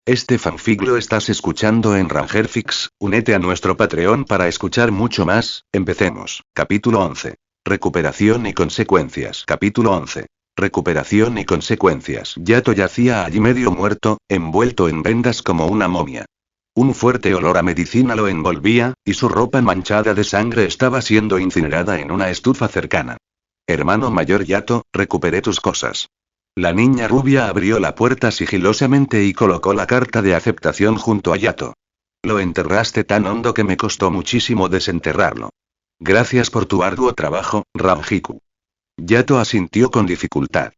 Este fanfic lo estás escuchando en Rangerfix, únete a nuestro Patreon para escuchar mucho más, empecemos. Capítulo 11. Recuperación y consecuencias. Capítulo 11. Recuperación y consecuencias. Yato yacía allí medio muerto, envuelto en vendas como una momia. Un fuerte olor a medicina lo envolvía, y su ropa manchada de sangre estaba siendo incinerada en una estufa cercana. Hermano mayor Yato, recuperé tus cosas. La niña rubia abrió la puerta sigilosamente y colocó la carta de aceptación junto a Yato. Lo enterraste tan hondo que me costó muchísimo desenterrarlo. Gracias por tu arduo trabajo, Rangiku. Yato asintió con dificultad.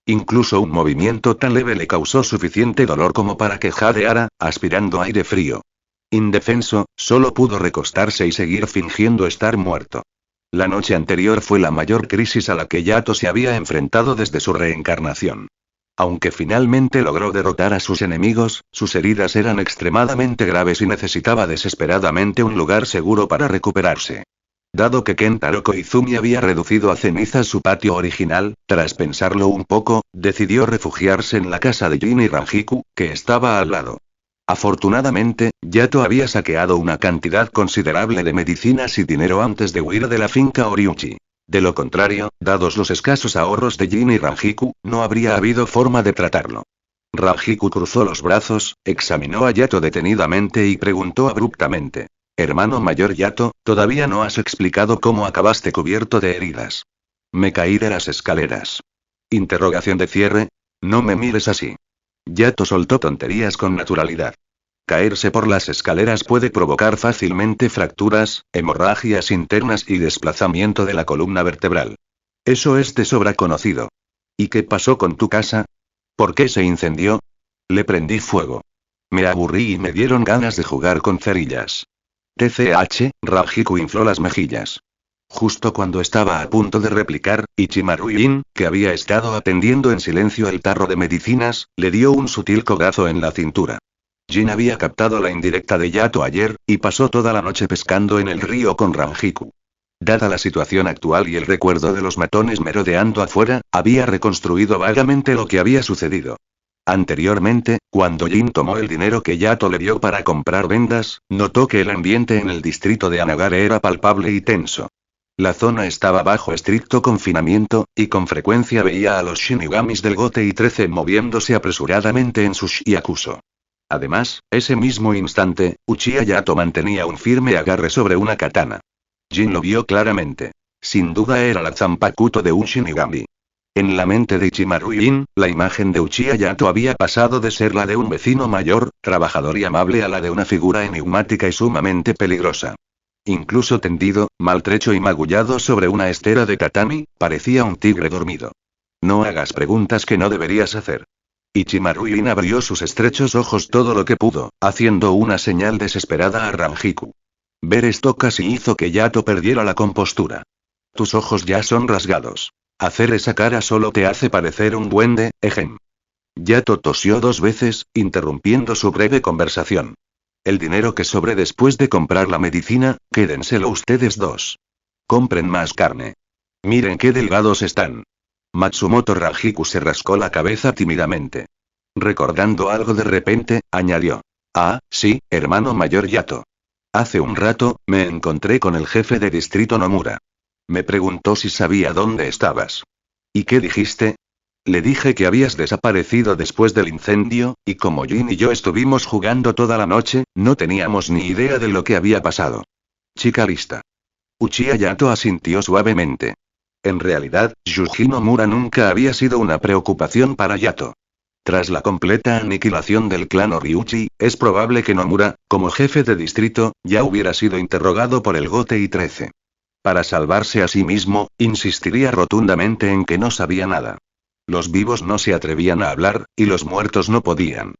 Incluso un movimiento tan leve le causó suficiente dolor como para que jadeara, aspirando aire frío. Indefenso, solo pudo recostarse y seguir fingiendo estar muerto. La noche anterior fue la mayor crisis a la que Yato se había enfrentado desde su reencarnación. Aunque finalmente logró derrotar a sus enemigos, sus heridas eran extremadamente graves y necesitaba desesperadamente un lugar seguro para recuperarse. Dado que Kentaro Koizumi había reducido a cenizas su patio original, tras pensarlo un poco, decidió refugiarse en la casa de Jin y Rangiku, que estaba al lado. Afortunadamente, Yato había saqueado una cantidad considerable de medicinas y dinero antes de huir de la finca Oriuchi. De lo contrario, dados los escasos ahorros de Jin y Rangiku, no habría habido forma de tratarlo. Rangiku cruzó los brazos, examinó a Yato detenidamente y preguntó abruptamente. Hermano mayor Yato, todavía no has explicado cómo acabaste cubierto de heridas. Me caí de las escaleras. Interrogación de cierre. No me mires así. Yato soltó tonterías con naturalidad. Caerse por las escaleras puede provocar fácilmente fracturas, hemorragias internas y desplazamiento de la columna vertebral. Eso es de sobra conocido. ¿Y qué pasó con tu casa? ¿Por qué se incendió? Le prendí fuego. Me aburrí y me dieron ganas de jugar con cerillas. TCH, Rangiku infló las mejillas. Justo cuando estaba a punto de replicar, Ichimaru Jin, que había estado atendiendo en silencio el tarro de medicinas, le dio un sutil codazo en la cintura. Jin había captado la indirecta de Yato ayer, y pasó toda la noche pescando en el río con Rangiku. Dada la situación actual y el recuerdo de los matones merodeando afuera, había reconstruido vagamente lo que había sucedido. Anteriormente, cuando Jin tomó el dinero que Yato le dio para comprar vendas, notó que el ambiente en el distrito de Anagare era palpable y tenso. La zona estaba bajo estricto confinamiento, y con frecuencia veía a los shinigamis del Gote y 13 moviéndose apresuradamente en sus yakuso. Además, ese mismo instante, Uchiha Yato mantenía un firme agarre sobre una katana. Jin lo vio claramente. Sin duda era la Zanpakuto de un shinigami. En la mente de Ichimaru Jin, la imagen de Uchiha Yato había pasado de ser la de un vecino mayor, trabajador y amable a la de una figura enigmática y sumamente peligrosa. Incluso tendido, maltrecho y magullado sobre una estera de tatami, parecía un tigre dormido. No hagas preguntas que no deberías hacer. Ichimaru Jin abrió sus estrechos ojos todo lo que pudo, haciendo una señal desesperada a Rangiku. Ver esto casi hizo que Yato perdiera la compostura. Tus ojos ya son rasgados. Hacer esa cara solo te hace parecer un duende, ejem. Yato tosió 2 veces, interrumpiendo su breve conversación. El dinero que sobre después de comprar la medicina, quédenselo ustedes 2. Compren más carne. Miren qué delgados están. Matsumoto Rangiku se rascó la cabeza tímidamente. Recordando algo de repente, añadió. Ah, sí, hermano mayor Yato. Hace un rato, me encontré con el jefe de distrito Nomura. Me preguntó si sabía dónde estabas. ¿Y qué dijiste? Le dije que habías desaparecido después del incendio, y como Jin y yo estuvimos jugando toda la noche, no teníamos ni idea de lo que había pasado. Chica lista. Uchiha Yato asintió suavemente. En realidad, Yuji Nomura nunca había sido una preocupación para Yato. Tras la completa aniquilación del clan Oriuchi, es probable que Nomura, como jefe de distrito, ya hubiera sido interrogado por el Gote y 13. Para salvarse a sí mismo, insistiría rotundamente en que no sabía nada. Los vivos no se atrevían a hablar, y los muertos no podían.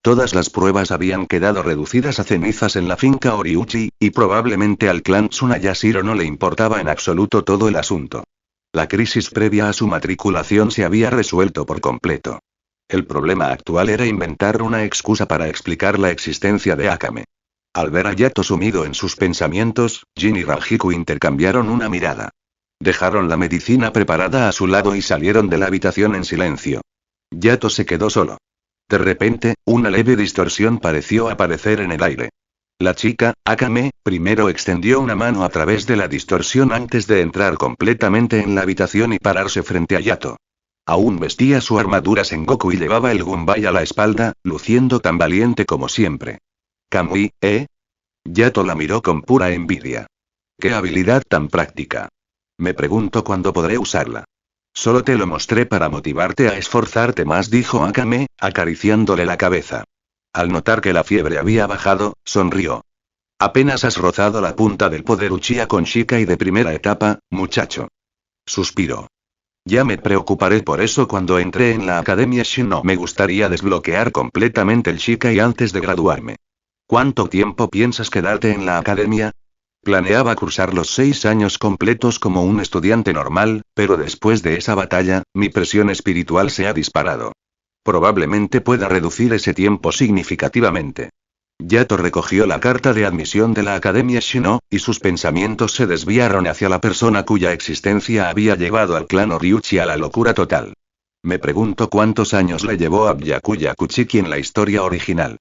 Todas las pruebas habían quedado reducidas a cenizas en la finca Oriuchi, y probablemente al clan Tsunayashiro no le importaba en absoluto todo el asunto. La crisis previa a su matriculación se había resuelto por completo. El problema actual era inventar una excusa para explicar la existencia de Akame. Al ver a Yato sumido en sus pensamientos, Jin y Rangiku intercambiaron una mirada. Dejaron la medicina preparada a su lado y salieron de la habitación en silencio. Yato se quedó solo. De repente, una leve distorsión pareció aparecer en el aire. La chica, Akame, primero extendió una mano a través de la distorsión antes de entrar completamente en la habitación y pararse frente a Yato. Aún vestía su armadura Sengoku y llevaba el Gunbai a la espalda, luciendo tan valiente como siempre. Kamui, ¿eh? Yato la miró con pura envidia. ¡Qué habilidad tan práctica! Me pregunto cuándo podré usarla. Solo te lo mostré para motivarte a esforzarte más, dijo Akame, acariciándole la cabeza. Al notar que la fiebre había bajado, sonrió. Apenas has rozado la punta del poder Uchiha con Shikai de primera etapa, muchacho. Suspiró. Ya me preocuparé por eso cuando entré en la Academia Shino. Me gustaría desbloquear completamente el Shikai antes de graduarme. ¿Cuánto tiempo piensas quedarte en la academia? Planeaba cursar los 6 años completos como un estudiante normal, pero después de esa batalla, mi presión espiritual se ha disparado. Probablemente pueda reducir ese tiempo significativamente. Yato recogió la carta de admisión de la Academia Shino, y sus pensamientos se desviaron hacia la persona cuya existencia había llevado al clan Ryuchi a la locura total. Me pregunto cuántos años le llevó a Byakuya Kuchiki en la historia original.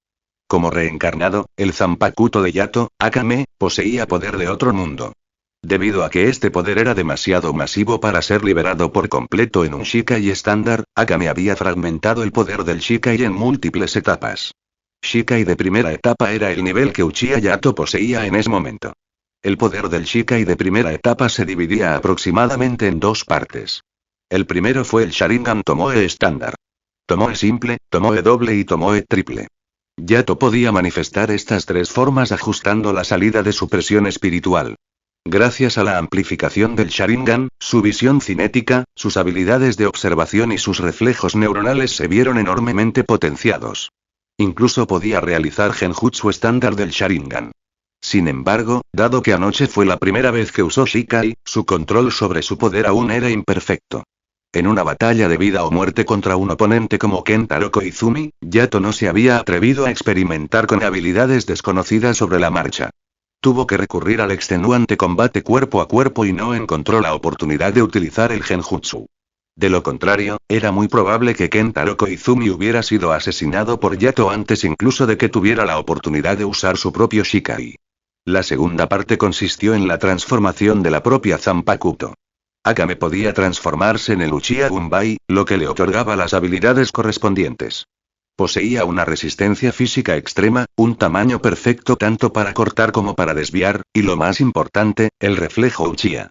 Como reencarnado, el Zanpakuto de Yato, Akame, poseía poder de otro mundo. Debido a que este poder era demasiado masivo para ser liberado por completo en un Shikai estándar, Akame había fragmentado el poder del Shikai en múltiples etapas. Shikai de primera etapa era el nivel que Uchiha Yato poseía en ese momento. El poder del Shikai de primera etapa se dividía aproximadamente en 2 partes. El primero fue el Sharingan Tomoe estándar. Tomoe simple, Tomoe doble y Tomoe triple. Yato podía manifestar estas 3 formas ajustando la salida de su presión espiritual. Gracias a la amplificación del Sharingan, su visión cinética, sus habilidades de observación y sus reflejos neuronales se vieron enormemente potenciados. Incluso podía realizar Genjutsu estándar del Sharingan. Sin embargo, dado que anoche fue la primera vez que usó Shikai, su control sobre su poder aún era imperfecto. En una batalla de vida o muerte contra un oponente como Kentaro Koizumi, Yato no se había atrevido a experimentar con habilidades desconocidas sobre la marcha. Tuvo que recurrir al extenuante combate cuerpo a cuerpo y no encontró la oportunidad de utilizar el Genjutsu. De lo contrario, era muy probable que Kentaro Koizumi hubiera sido asesinado por Yato antes incluso de que tuviera la oportunidad de usar su propio Shikai. La segunda parte consistió en la transformación de la propia Zanpakuto. Akame podía transformarse en el Uchiha Gunbai, lo que le otorgaba las habilidades correspondientes. Poseía una resistencia física extrema, un tamaño perfecto tanto para cortar como para desviar, y lo más importante, el reflejo Uchiha.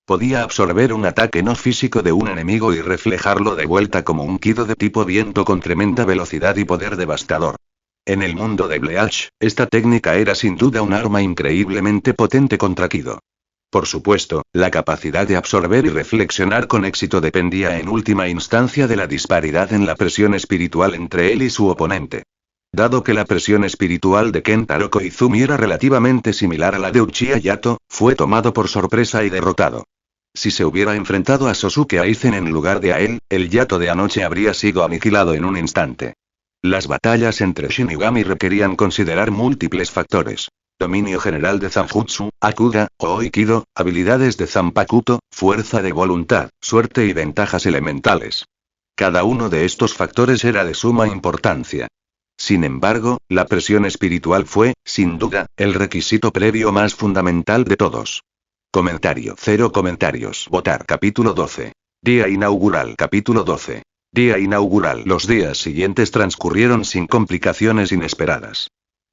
Podía absorber un ataque no físico de un enemigo y reflejarlo de vuelta como un Kido de tipo viento con tremenda velocidad y poder devastador. En el mundo de Bleach, esta técnica era sin duda un arma increíblemente potente contra Kido. Por supuesto, la capacidad de absorber y reflexionar con éxito dependía en última instancia de la disparidad en la presión espiritual entre él y su oponente. Dado que la presión espiritual de Kentaro Koizumi era relativamente similar a la de Uchiha Yato, fue tomado por sorpresa y derrotado. Si se hubiera enfrentado a Sosuke Aizen en lugar de a él, el Yato de anoche habría sido aniquilado en un instante. Las batallas entre Shinigami requerían considerar múltiples factores. Dominio general de Zanjutsu, Akuga, o Aikido, habilidades de Zanpakuto, fuerza de voluntad, suerte y ventajas elementales. Cada uno de estos factores era de suma importancia. Sin embargo, la presión espiritual fue, sin duda, el requisito previo más fundamental de todos. Comentario. 0 comentarios. Votar. Capítulo 12. Día inaugural. Capítulo 12. Día inaugural. Los días siguientes transcurrieron sin complicaciones inesperadas.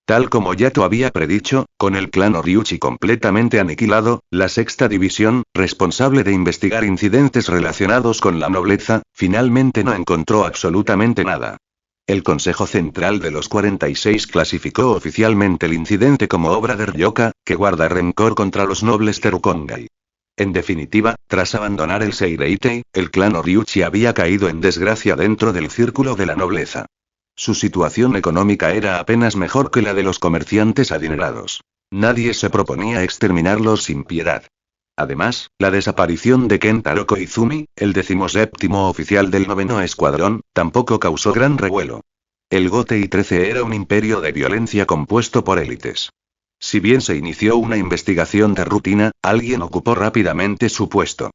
Tal como Yato había predicho, con el clan Ryuchi completamente aniquilado, la sexta división, responsable de investigar incidentes relacionados con la nobleza, finalmente no encontró absolutamente nada. El Consejo Central de los 46 clasificó oficialmente el incidente como obra de Ryoka, que guarda rencor contra los nobles Terukongai. En definitiva, tras abandonar el Seireitei, el clan Ryuchi había caído en desgracia dentro del círculo de la nobleza. Su situación económica era apenas mejor que la de los comerciantes adinerados. Nadie se proponía exterminarlos sin piedad. Además, la desaparición de Kentaro Koizumi, el 17º oficial del 9º escuadrón, tampoco causó gran revuelo. El Gotei 13 era un imperio de violencia compuesto por élites. Si bien se inició una investigación de rutina, alguien ocupó rápidamente su puesto.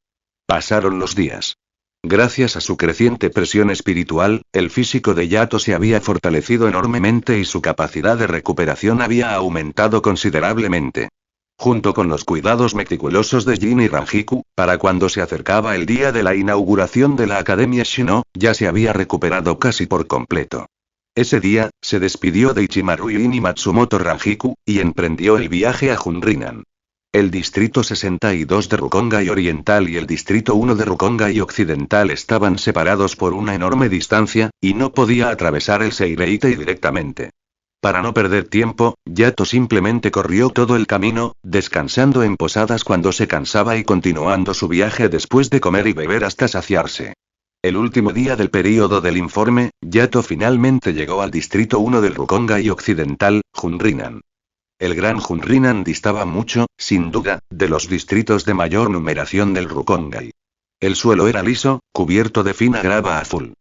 Pasaron los días. Gracias a su creciente presión espiritual, el físico de Yato se había fortalecido enormemente y su capacidad de recuperación había aumentado considerablemente. Junto con los cuidados meticulosos de Jin y Ranjiku, para cuando se acercaba el día de la inauguración de la Academia Shino, ya se había recuperado casi por completo. Ese día, se despidió de Ichimaru Jin y Matsumoto Ranjiku, y emprendió el viaje a Junrinan. El distrito 62 de Rukongai Oriental y el distrito 1 de Rukongai Occidental estaban separados por una enorme distancia, y no podía atravesar el Seireitei directamente. Para no perder tiempo, Yato simplemente corrió todo el camino, descansando en posadas cuando se cansaba y continuando su viaje después de comer y beber hasta saciarse. El último día del período del informe, Yato finalmente llegó al distrito 1 del Rukongai Occidental, Junrinan. El Gran Junrinan distaba mucho, sin duda, de los distritos de mayor numeración del Rukongai. El suelo era liso, cubierto de fina grava azul.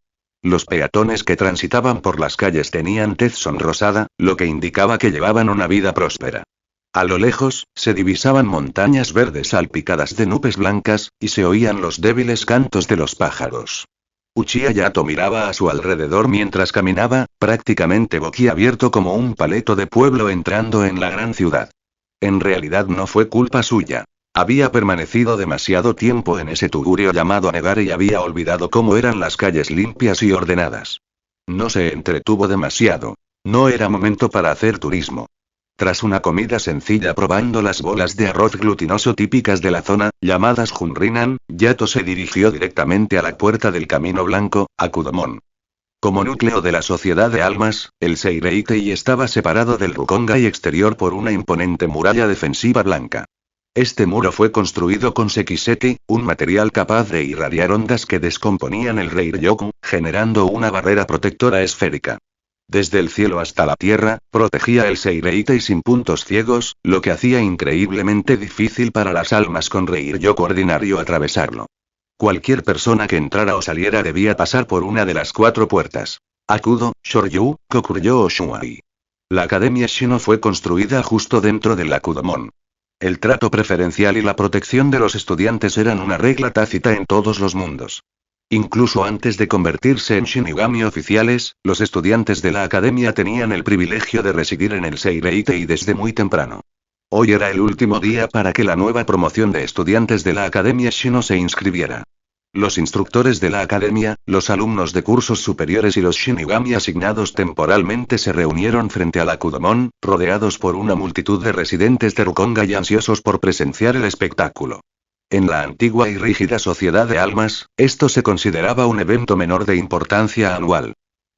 Los peatones que transitaban por las calles tenían tez sonrosada, lo que indicaba que llevaban una vida próspera. A lo lejos, se divisaban montañas verdes salpicadas de nubes blancas, y se oían los débiles cantos de los pájaros. Uchiha Yato miraba a su alrededor mientras caminaba, prácticamente boquiabierto como un paleto de pueblo entrando en la gran ciudad. En realidad no fue culpa suya. Había permanecido demasiado tiempo en ese tugurio llamado Negare y había olvidado cómo eran las calles limpias y ordenadas. No se entretuvo demasiado. No era momento para hacer turismo. Tras una comida sencilla probando las bolas de arroz glutinoso típicas de la zona, llamadas Junrinan, Yato se dirigió directamente a la puerta del Camino Blanco, Akudamon. Como núcleo de la sociedad de almas, el Seireitei estaba separado del Rukongai exterior por una imponente muralla defensiva blanca. Este muro fue construido con Sekiseki, un material capaz de irradiar ondas que descomponían el Reiryoku, generando una barrera protectora esférica. Desde el cielo hasta la tierra, protegía el Seireitei sin puntos ciegos, lo que hacía increíblemente difícil para las almas con Reiryoku ordinario atravesarlo. Cualquier persona que entrara o saliera debía pasar por una de las 4 puertas. Akudo, Shoryu, Kokuryo o Shuai. La Academia Shino fue construida justo dentro del Akudamon. El trato preferencial y la protección de los estudiantes eran una regla tácita en todos los mundos. Incluso antes de convertirse en Shinigami oficiales, los estudiantes de la academia tenían el privilegio de residir en el Seireitei desde muy temprano. Hoy era el último día para que la nueva promoción de estudiantes de la Academia Shino se inscribiera. Los instructores de la academia, los alumnos de cursos superiores y los Shinigami asignados temporalmente se reunieron frente al Akudamon, rodeados por una multitud de residentes de Rukongai ansiosos por presenciar el espectáculo. En la antigua y rígida sociedad de almas, esto se consideraba un evento menor de importancia anual.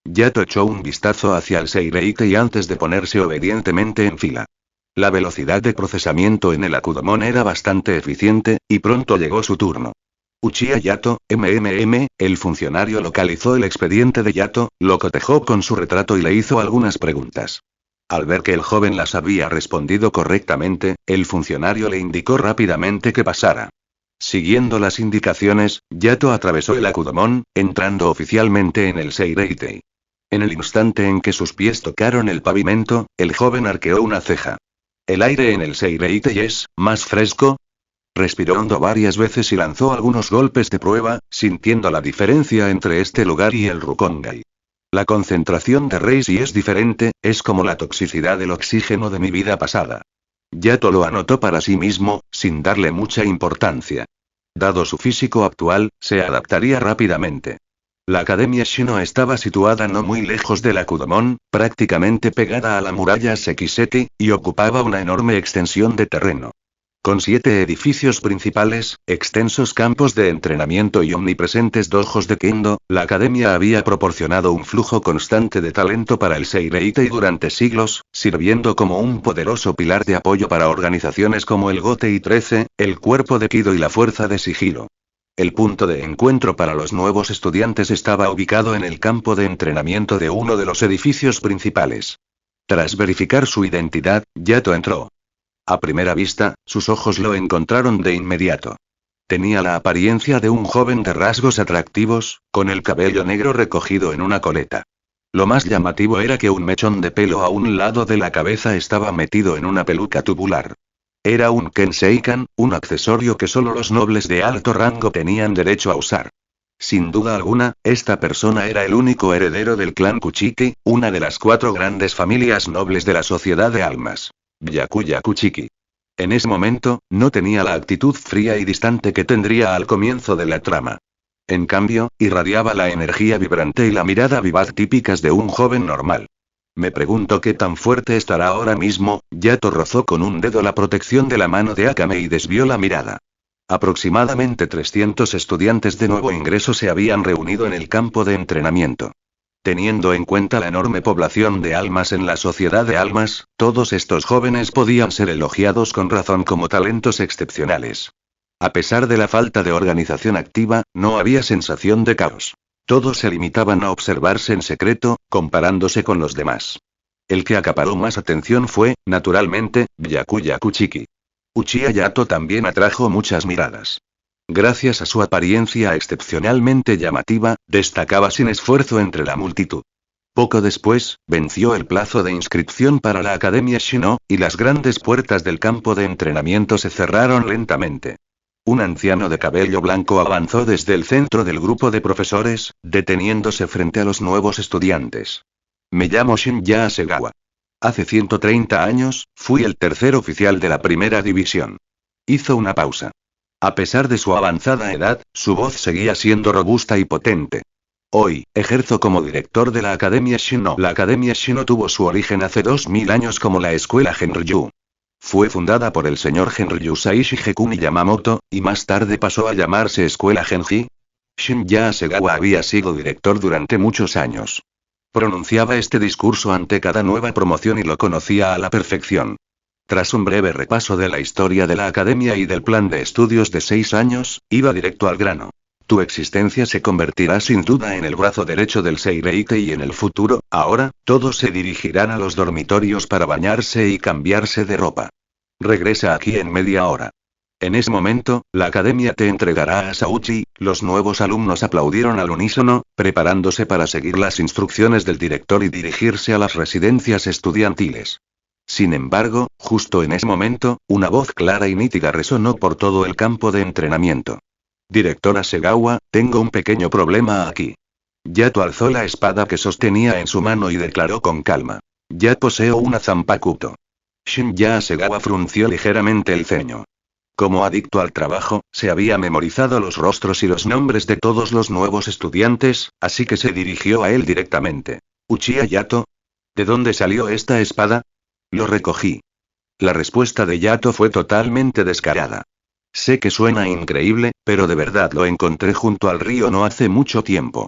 Yato echó un vistazo hacia el Seireitei antes de ponerse obedientemente en fila. La velocidad de procesamiento en el Akudamon era bastante eficiente, y pronto llegó su turno. Uchiha Yato, el funcionario localizó el expediente de Yato, lo cotejó con su retrato y le hizo algunas preguntas. Al ver que el joven las había respondido correctamente, el funcionario le indicó rápidamente que pasara. Siguiendo las indicaciones, Yato atravesó el Akudamon, entrando oficialmente en el Seireitei. En el instante en que sus pies tocaron el pavimento, el joven arqueó una ceja. ¿El aire en el Seireitei es más fresco? Respiró hondo varias veces y lanzó algunos golpes de prueba, sintiendo la diferencia entre este lugar y el Rukongai. La concentración de Reishi es diferente, es como la toxicidad del oxígeno de mi vida pasada. Yato lo anotó para sí mismo, sin darle mucha importancia. Dado su físico actual, se adaptaría rápidamente. La Academia Shino estaba situada no muy lejos del Akudamon, prácticamente pegada a la muralla Sekiseki, y ocupaba una enorme extensión de terreno. Con 7 edificios principales, extensos campos de entrenamiento y omnipresentes dojos de kendo, la academia había proporcionado un flujo constante de talento para el Seireitei durante siglos, sirviendo como un poderoso pilar de apoyo para organizaciones como el Gotei 13, el Cuerpo de Kido y la Fuerza de Sigilo. El punto de encuentro para los nuevos estudiantes estaba ubicado en el campo de entrenamiento de uno de los edificios principales. Tras verificar su identidad, Yato entró. A primera vista, sus ojos lo encontraron de inmediato. Tenía la apariencia de un joven de rasgos atractivos, con el cabello negro recogido en una coleta. Lo más llamativo era que un mechón de pelo a un lado de la cabeza estaba metido en una peluca tubular. Era un Kenseikan, un accesorio que solo los nobles de alto rango tenían derecho a usar. Sin duda alguna, esta persona era el único heredero del clan Kuchiki, una de las 4 grandes familias nobles de la sociedad de almas. Byakuya Kuchiki. En ese momento, no tenía la actitud fría y distante que tendría al comienzo de la trama. En cambio, irradiaba la energía vibrante y la mirada vivaz típicas de un joven normal. Me pregunto qué tan fuerte estará ahora mismo. Yato rozó con un dedo la protección de la mano de Akame y desvió la mirada. Aproximadamente 300 estudiantes de nuevo ingreso se habían reunido en el campo de entrenamiento. Teniendo en cuenta la enorme población de almas en la sociedad de almas, todos estos jóvenes podían ser elogiados con razón como talentos excepcionales. A pesar de la falta de organización activa, no había sensación de caos. Todos se limitaban a observarse en secreto, comparándose con los demás. El que acaparó más atención fue, naturalmente, Byakuya Kuchiki. Uchiha Yato también atrajo muchas miradas. Gracias a su apariencia excepcionalmente llamativa, destacaba sin esfuerzo entre la multitud. Poco después, venció el plazo de inscripción para la Academia Shino, y las grandes puertas del campo de entrenamiento se cerraron lentamente. Un anciano de cabello blanco avanzó desde el centro del grupo de profesores, deteniéndose frente a los nuevos estudiantes. Me llamo Shinya Hasegawa. Hace 130 años, fui el tercer oficial de la primera división. Hizo una pausa. A pesar de su avanzada edad, su voz seguía siendo robusta y potente. Hoy, ejerzo como director de la Academia Shino. La Academia Shino tuvo su origen hace 2000 años como la Escuela Genryu. Fue fundada por el señor Genryu Saishi Gekuni Yamamoto, y más tarde pasó a llamarse Escuela Genji. Shinya Hasegawa había sido director durante muchos años. Pronunciaba este discurso ante cada nueva promoción y lo conocía a la perfección. Tras un breve repaso de la historia de la academia y del plan de estudios de 6 años, iba directo al grano. Tu existencia se convertirá sin duda en el brazo derecho del Seireite y en el futuro, ahora, todos se dirigirán a los dormitorios para bañarse y cambiarse de ropa. Regresa aquí en media hora. En ese momento, la academia te entregará a Sauchi. Los nuevos alumnos aplaudieron al unísono, preparándose para seguir las instrucciones del director y dirigirse a las residencias estudiantiles. Sin embargo, justo en ese momento, una voz clara y nítida resonó por todo el campo de entrenamiento. Director Hasegawa, tengo un pequeño problema aquí. Yato alzó la espada que sostenía en su mano y declaró con calma. Ya poseo una Zanpakuto. Shinya Hasegawa frunció ligeramente el ceño. Como adicto al trabajo, se había memorizado los rostros y los nombres de todos los nuevos estudiantes, así que se dirigió a él directamente. Uchiha Yato. ¿De dónde salió esta espada? Lo recogí. La respuesta de Yato fue totalmente descarada. Sé que suena increíble, pero de verdad lo encontré junto al río no hace mucho tiempo.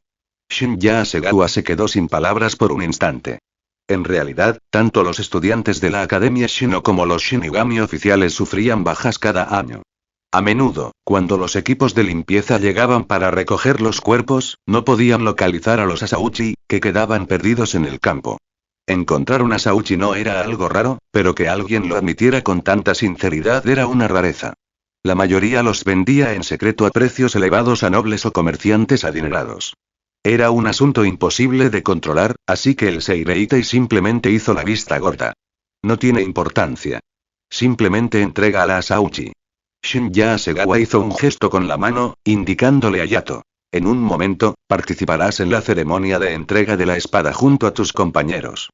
Shinya Hasegawa se quedó sin palabras por un instante. En realidad, tanto los estudiantes de la Academia Shino como los Shinigami oficiales sufrían bajas cada año. A menudo, cuando los equipos de limpieza llegaban para recoger los cuerpos, no podían localizar a los Asauchi, que quedaban perdidos en el campo. Encontrar un Asauchi no era algo raro, pero que alguien lo admitiera con tanta sinceridad era una rareza. La mayoría los vendía en secreto a precios elevados a nobles o comerciantes adinerados. Era un asunto imposible de controlar, así que el Seireitei simplemente hizo la vista gorda. No tiene importancia. Simplemente entrega a la Asauchi. Shinya Hasegawa hizo un gesto con la mano, indicándole a Yato. En un momento, participarás en la ceremonia de entrega de la espada junto a tus compañeros.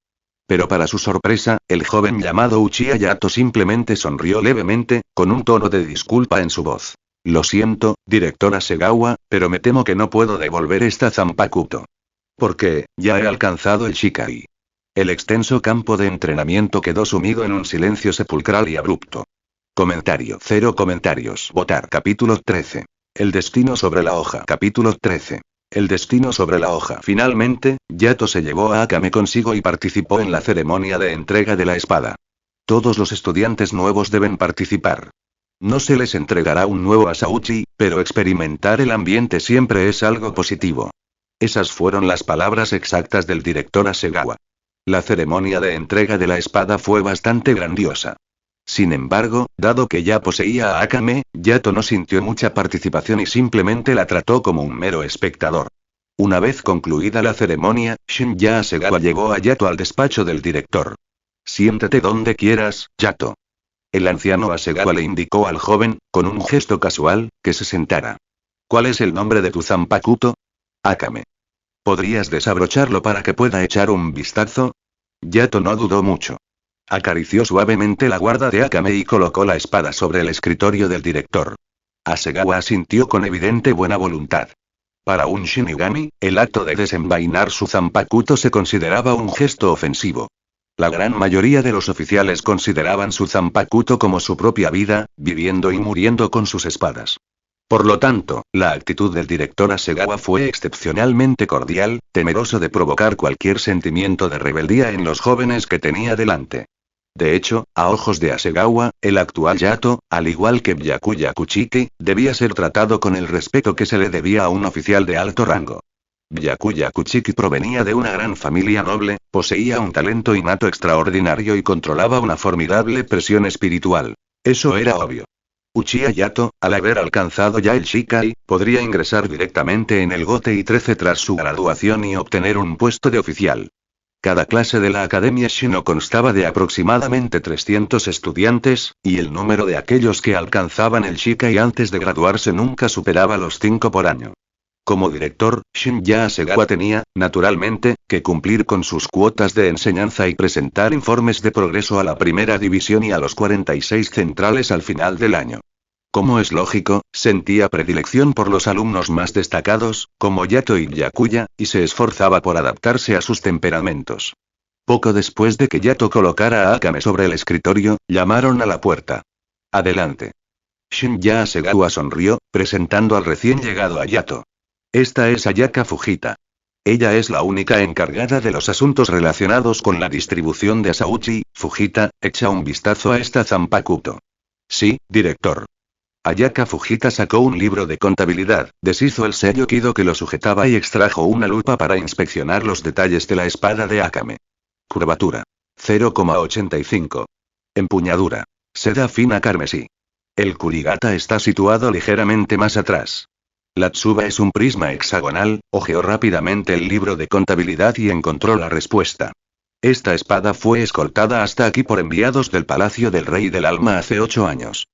Pero para su sorpresa, el joven llamado Uchiha Yato simplemente sonrió levemente, con un tono de disculpa en su voz. Lo siento, director Hasegawa, pero me temo que no puedo devolver esta Zanpakuto. Porque, ya he alcanzado el Shikai. El extenso campo de entrenamiento quedó sumido en un silencio sepulcral y abrupto. Comentario. 0 comentarios. Votar. Capítulo 13. El destino sobre la hoja. Capítulo 13. El destino sobre la hoja. Finalmente, Yato se llevó a Akame consigo y participó en la ceremonia de entrega de la espada. Todos los estudiantes nuevos deben participar. No se les entregará un nuevo Asauchi, pero experimentar el ambiente siempre es algo positivo. Esas fueron las palabras exactas del director Hasegawa. La ceremonia de entrega de la espada fue bastante grandiosa. Sin embargo, dado que ya poseía a Akame, Yato no sintió mucha participación y simplemente la trató como un mero espectador. Una vez concluida la ceremonia, Shinya Hasegawa llevó a Yato al despacho del director. Siéntate donde quieras, Yato. El anciano Hasegawa le indicó al joven, con un gesto casual, que se sentara. ¿Cuál es el nombre de tu Zanpakuto? Akame. ¿Podrías desabrocharlo para que pueda echar un vistazo? Yato no dudó mucho. Acarició suavemente la guarda de Akame y colocó la espada sobre el escritorio del director. Hasegawa asintió con evidente buena voluntad. Para un Shinigami, el acto de desenvainar su Zanpakuto se consideraba un gesto ofensivo. La gran mayoría de los oficiales consideraban su Zanpakuto como su propia vida, viviendo y muriendo con sus espadas. Por lo tanto, la actitud del director Hasegawa fue excepcionalmente cordial, temeroso de provocar cualquier sentimiento de rebeldía en los jóvenes que tenía delante. De hecho, a ojos de Hasegawa, el actual Yato, al igual que Byakuya Kuchiki, debía ser tratado con el respeto que se le debía a un oficial de alto rango. Byakuya Kuchiki provenía de una gran familia noble, poseía un talento innato extraordinario y controlaba una formidable presión espiritual. Eso era obvio. Uchiha Yato, al haber alcanzado ya el Shikai, podría ingresar directamente en el Gotei 13 tras su graduación y obtener un puesto de oficial. Cada clase de la Academia Shino constaba de aproximadamente 300 estudiantes, y el número de aquellos que alcanzaban el Shikai antes de graduarse nunca superaba los 5 por año. Como director, Shinya Hasegawa tenía, naturalmente, que cumplir con sus cuotas de enseñanza y presentar informes de progreso a la primera división y a los 46 centrales al final del año. Como es lógico, sentía predilección por los alumnos más destacados, como Yato y Byakuya, y se esforzaba por adaptarse a sus temperamentos. Poco después de que Yato colocara a Akame sobre el escritorio, llamaron a la puerta. Adelante. Shinya Hasegawa sonrió, presentando al recién llegado a Yato. Esta es Ayaka Fujita. Ella es la única encargada de los asuntos relacionados con la distribución de Asauchi. Fujita, echa un vistazo a esta Zanpakuto. Sí, director. Ayaka Fujita sacó un libro de contabilidad, deshizo el sello Kido que lo sujetaba y extrajo una lupa para inspeccionar los detalles de la espada de Akame. Curvatura. 0,85. Empuñadura. Seda fina carmesí. El kurigata está situado ligeramente más atrás. La tsuba es un prisma hexagonal. Hojeó rápidamente el libro de contabilidad y encontró la respuesta. Esta espada fue escoltada hasta aquí por enviados del Palacio del Rey del Alma hace 8 años.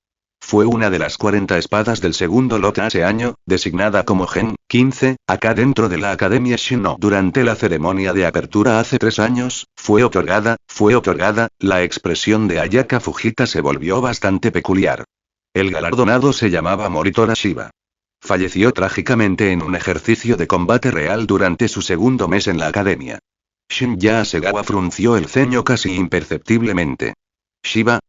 Fue una de las 40 espadas del segundo lote ese año, designada como Gen 15, acá dentro de la Academia Shino. Durante la ceremonia de apertura hace 3 años, fue otorgada. La expresión de Ayaka Fujita se volvió bastante peculiar. El galardonado se llamaba Moritora Shiba. Falleció trágicamente en un ejercicio de combate real durante su segundo mes en la academia. Shinya Hasegawa frunció el ceño casi imperceptiblemente. ¿Shiba?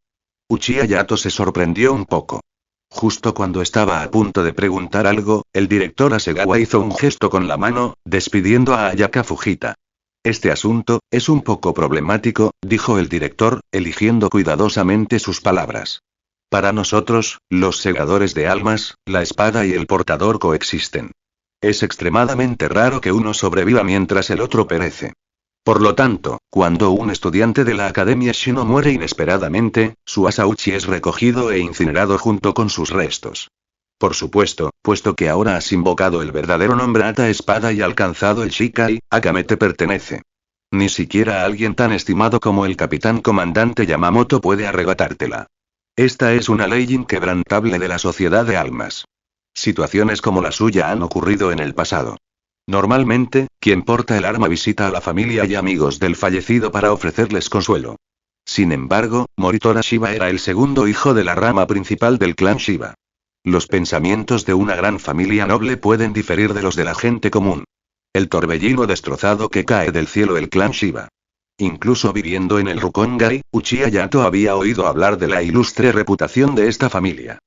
Uchiha Yato se sorprendió un poco. Justo cuando estaba a punto de preguntar algo, el director Hasegawa hizo un gesto con la mano, despidiendo a Ayaka Fujita. Este asunto es un poco problemático, dijo el director, eligiendo cuidadosamente sus palabras. Para nosotros, los segadores de almas, la espada y el portador coexisten. Es extremadamente raro que uno sobreviva mientras el otro perece. Por lo tanto, cuando un estudiante de la Academia Shino muere inesperadamente, su Asauchi es recogido e incinerado junto con sus restos. Por supuesto, puesto que ahora has invocado el verdadero nombre Ata Espada y alcanzado el Shikai, Akame te pertenece. Ni siquiera alguien tan estimado como el capitán comandante Yamamoto puede arrebatártela. Esta es una ley inquebrantable de la sociedad de almas. Situaciones como la suya han ocurrido en el pasado. Normalmente, quien porta el arma visita a la familia y amigos del fallecido para ofrecerles consuelo. Sin embargo, Moritora Shiba era el segundo hijo de la rama principal del clan Shiba. Los pensamientos de una gran familia noble pueden diferir de los de la gente común. El torbellino destrozado que cae del cielo el clan Shiba. Incluso viviendo en el Rukongai, Uchiha Yato había oído hablar de la ilustre reputación de esta familia.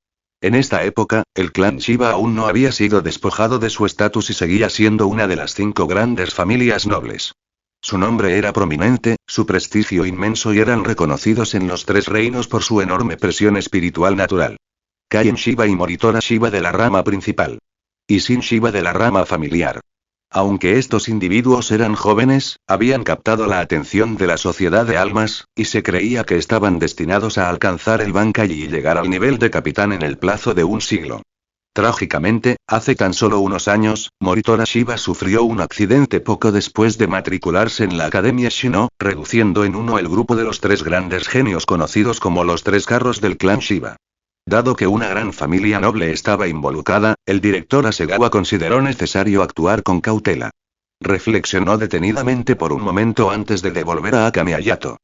En esta época, el clan Shiba aún no había sido despojado de su estatus y seguía siendo una de las 5 grandes familias nobles. Su nombre era prominente, su prestigio inmenso y eran reconocidos en los 3 reinos por su enorme presión espiritual natural. Kaien Shiba y Moritora Shiba de la rama principal. Y Shin Shiba de la rama familiar. Aunque estos individuos eran jóvenes, habían captado la atención de la sociedad de almas, y se creía que estaban destinados a alcanzar el Bankai y llegar al nivel de capitán en el plazo de un siglo. Trágicamente, hace tan solo unos años, Moritora Shiba sufrió un accidente poco después de matricularse en la Academia Shino, reduciendo en uno el grupo de los 3 grandes genios conocidos como los 3 carros del clan Shiba. Dado que una gran familia noble estaba involucrada, el director Hasegawa consideró necesario actuar con cautela. Reflexionó detenidamente por un momento antes de devolver a Akame a Yato.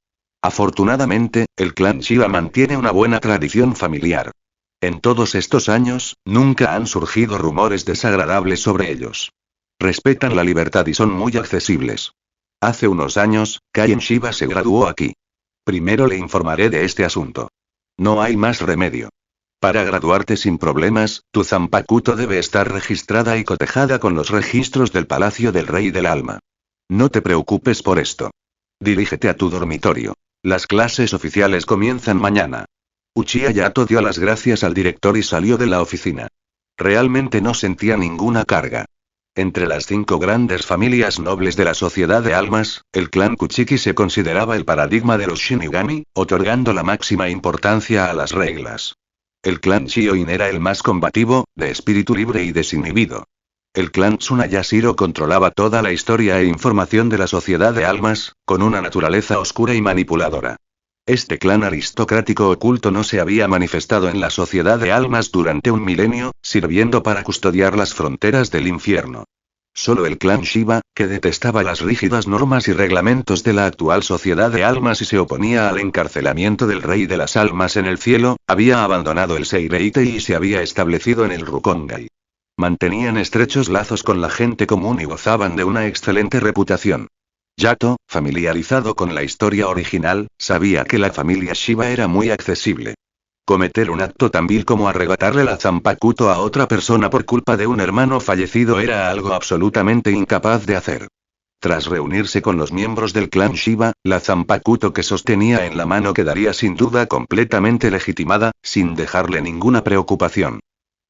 Afortunadamente, el clan Shiba mantiene una buena tradición familiar. En todos estos años, nunca han surgido rumores desagradables sobre ellos. Respetan la libertad y son muy accesibles. Hace unos años, Kaien Shiba se graduó aquí. Primero le informaré de este asunto. No hay más remedio. Para graduarte sin problemas, tu Zanpakuto debe estar registrada y cotejada con los registros del Palacio del Rey del Alma. No te preocupes por esto. Dirígete a tu dormitorio. Las clases oficiales comienzan mañana. Uchiha Yato dio las gracias al director y salió de la oficina. Realmente no sentía ninguna carga. Entre las 5 grandes familias nobles de la sociedad de almas, el clan Kuchiki se consideraba el paradigma de los Shinigami, otorgando la máxima importancia a las reglas. El clan Shioin era el más combativo, de espíritu libre y desinhibido. El clan Tsunayashiro controlaba toda la historia e información de la sociedad de almas, con una naturaleza oscura y manipuladora. Este clan aristocrático oculto no se había manifestado en la sociedad de almas durante un milenio, sirviendo para custodiar las fronteras del infierno. Solo el clan Shiba, que detestaba las rígidas normas y reglamentos de la actual sociedad de almas y se oponía al encarcelamiento del rey de las almas en el cielo, había abandonado el Seireitei y se había establecido en el Rukongai. Mantenían estrechos lazos con la gente común y gozaban de una excelente reputación. Yato, familiarizado con la historia original, sabía que la familia Shiba era muy accesible. Cometer un acto tan vil como arrebatarle la Zanpakuto a otra persona por culpa de un hermano fallecido era algo absolutamente incapaz de hacer. Tras reunirse con los miembros del clan Shiba, la Zanpakuto que sostenía en la mano quedaría sin duda completamente legitimada, sin dejarle ninguna preocupación.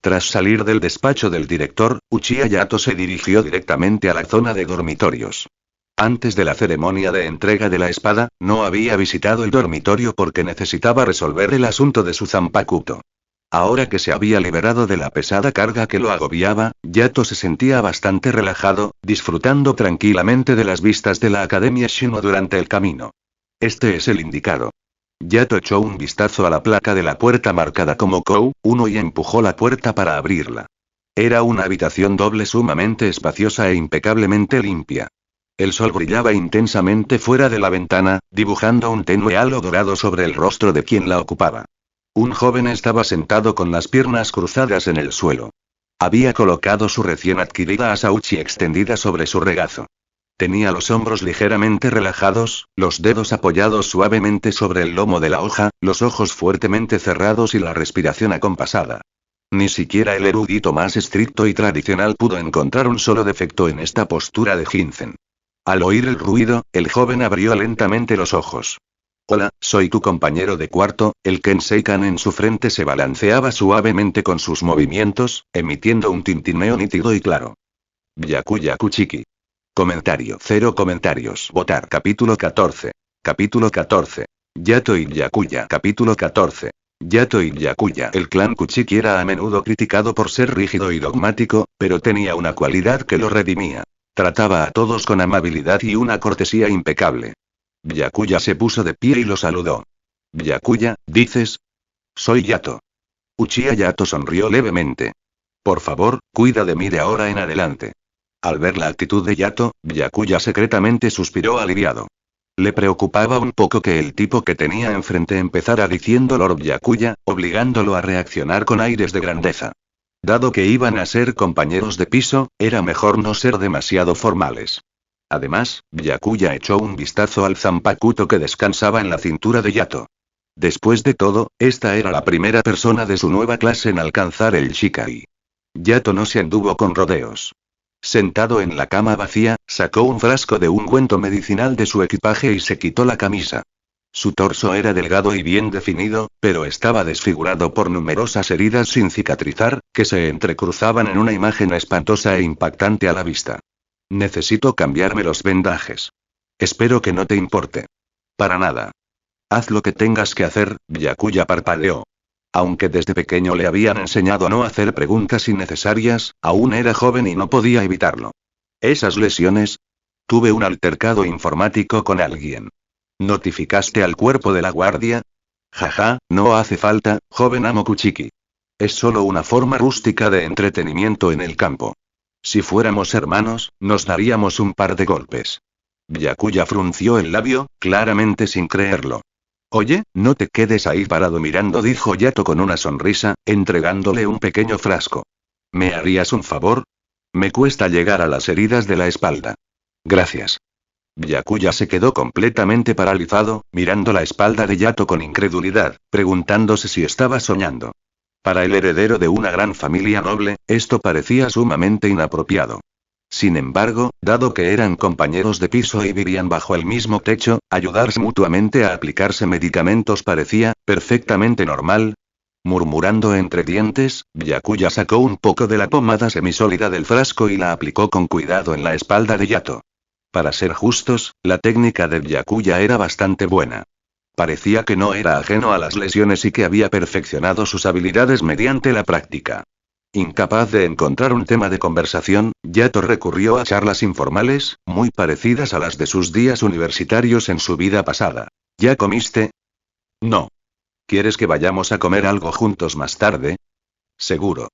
Tras salir del despacho del director, Uchiha Yato se dirigió directamente a la zona de dormitorios. Antes de la ceremonia de entrega de la espada, no había visitado el dormitorio porque necesitaba resolver el asunto de su Zanpakuto. Ahora que se había liberado de la pesada carga que lo agobiaba, Yato se sentía bastante relajado, disfrutando tranquilamente de las vistas de la Academia Shino durante el camino. Este es el indicado. Yato echó un vistazo a la placa de la puerta marcada como Kou 1 y empujó la puerta para abrirla. Era una habitación doble sumamente espaciosa e impecablemente limpia. El sol brillaba intensamente fuera de la ventana, dibujando un tenue halo dorado sobre el rostro de quien la ocupaba. Un joven estaba sentado con las piernas cruzadas en el suelo. Había colocado su recién adquirida asauchi extendida sobre su regazo. Tenía los hombros ligeramente relajados, los dedos apoyados suavemente sobre el lomo de la hoja, los ojos fuertemente cerrados y la respiración acompasada. Ni siquiera el erudito más estricto y tradicional pudo encontrar un solo defecto en esta postura de Jinzen. Al oír el ruido, el joven abrió lentamente los ojos. Hola, soy tu compañero de cuarto. El Kenseikan en su frente se balanceaba suavemente con sus movimientos, emitiendo un tintineo nítido y claro. Byakuya Kuchiki. Comentario. 0 comentarios. Votar. Capítulo 14. Capítulo 14. Yato y Byakuya. Capítulo 14. Yato y Byakuya. El clan Kuchiki era a menudo criticado por ser rígido y dogmático, pero tenía una cualidad que lo redimía. Trataba a todos con amabilidad y una cortesía impecable. Byakuya se puso de pie y lo saludó. Byakuya, ¿dices? Soy Yato. Uchiha Yato sonrió levemente. Por favor, cuida de mí de ahora en adelante. Al ver la actitud de Yato, Byakuya secretamente suspiró aliviado. Le preocupaba un poco que el tipo que tenía enfrente empezara diciendo Lord Byakuya, obligándolo a reaccionar con aires de grandeza. Dado que iban a ser compañeros de piso, era mejor no ser demasiado formales. Además, Byakuya echó un vistazo al Zanpakuto que descansaba en la cintura de Yato. Después de todo, esta era la primera persona de su nueva clase en alcanzar el Shikai. Yato no se anduvo con rodeos. Sentado en la cama vacía, sacó un frasco de ungüento medicinal de su equipaje y se quitó la camisa. Su torso era delgado y bien definido, pero estaba desfigurado por numerosas heridas sin cicatrizar, que se entrecruzaban en una imagen espantosa e impactante a la vista. Necesito cambiarme los vendajes. Espero que no te importe. Para nada. Haz lo que tengas que hacer. Byakuya parpadeó. Aunque desde pequeño le habían enseñado a no hacer preguntas innecesarias, aún era joven y no podía evitarlo. ¿Esas lesiones? Tuve un altercado informático con alguien. ¿Notificaste al cuerpo de la guardia? Jaja, no hace falta, joven amo Kuchiki. Es solo una forma rústica de entretenimiento en el campo. Si fuéramos hermanos, nos daríamos un par de golpes. Byakuya frunció el labio, claramente sin creerlo. Oye, no te quedes ahí parado mirando, dijo Yato con una sonrisa, entregándole un pequeño frasco. ¿Me harías un favor? Me cuesta llegar a las heridas de la espalda. Gracias. Byakuya se quedó completamente paralizado, mirando la espalda de Yato con incredulidad, preguntándose si estaba soñando. Para el heredero de una gran familia noble, esto parecía sumamente inapropiado. Sin embargo, dado que eran compañeros de piso y vivían bajo el mismo techo, ayudarse mutuamente a aplicarse medicamentos parecía perfectamente normal. Murmurando entre dientes, Byakuya sacó un poco de la pomada semisólida del frasco y la aplicó con cuidado en la espalda de Yato. Para ser justos, la técnica de Byakuya era bastante buena. Parecía que no era ajeno a las lesiones y que había perfeccionado sus habilidades mediante la práctica. Incapaz de encontrar un tema de conversación, Yato recurrió a charlas informales, muy parecidas a las de sus días universitarios en su vida pasada. ¿Ya comiste? No. ¿Quieres que vayamos a comer algo juntos más tarde? Seguro.